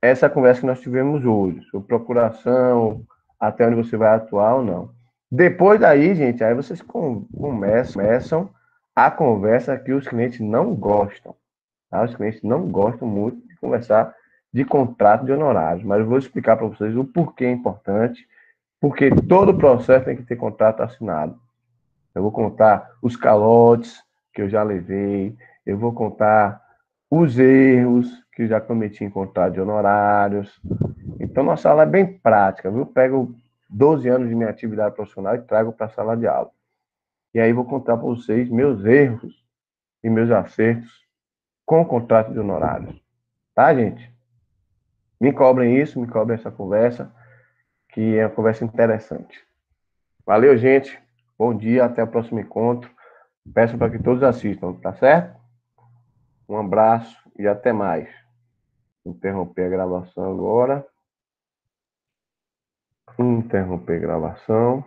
é essa conversa que nós tivemos hoje, sobre procuração, até onde você vai atuar ou não. Depois daí, gente, aí vocês começam a conversa que os clientes não gostam. Tá? Os clientes não gostam muito de conversar de contrato de honorários, mas eu vou explicar para vocês o porquê é importante, porque todo processo tem que ter contrato assinado. Eu vou contar os calotes que eu já levei, eu vou contar os erros que eu já cometi em contrato de honorários. Então, nossa aula é bem prática, viu? Pego 12 anos de minha atividade profissional e trago para a sala de aula. E aí vou contar para vocês meus erros e meus acertos com o contrato de honorários. Tá, gente? Me cobrem isso, me cobrem essa conversa, que é uma conversa interessante. Valeu, gente. Bom dia, até o próximo encontro. Peço para que todos assistam, tá certo? Um abraço e até mais. Vou interromper a gravação agora. Interromper a gravação.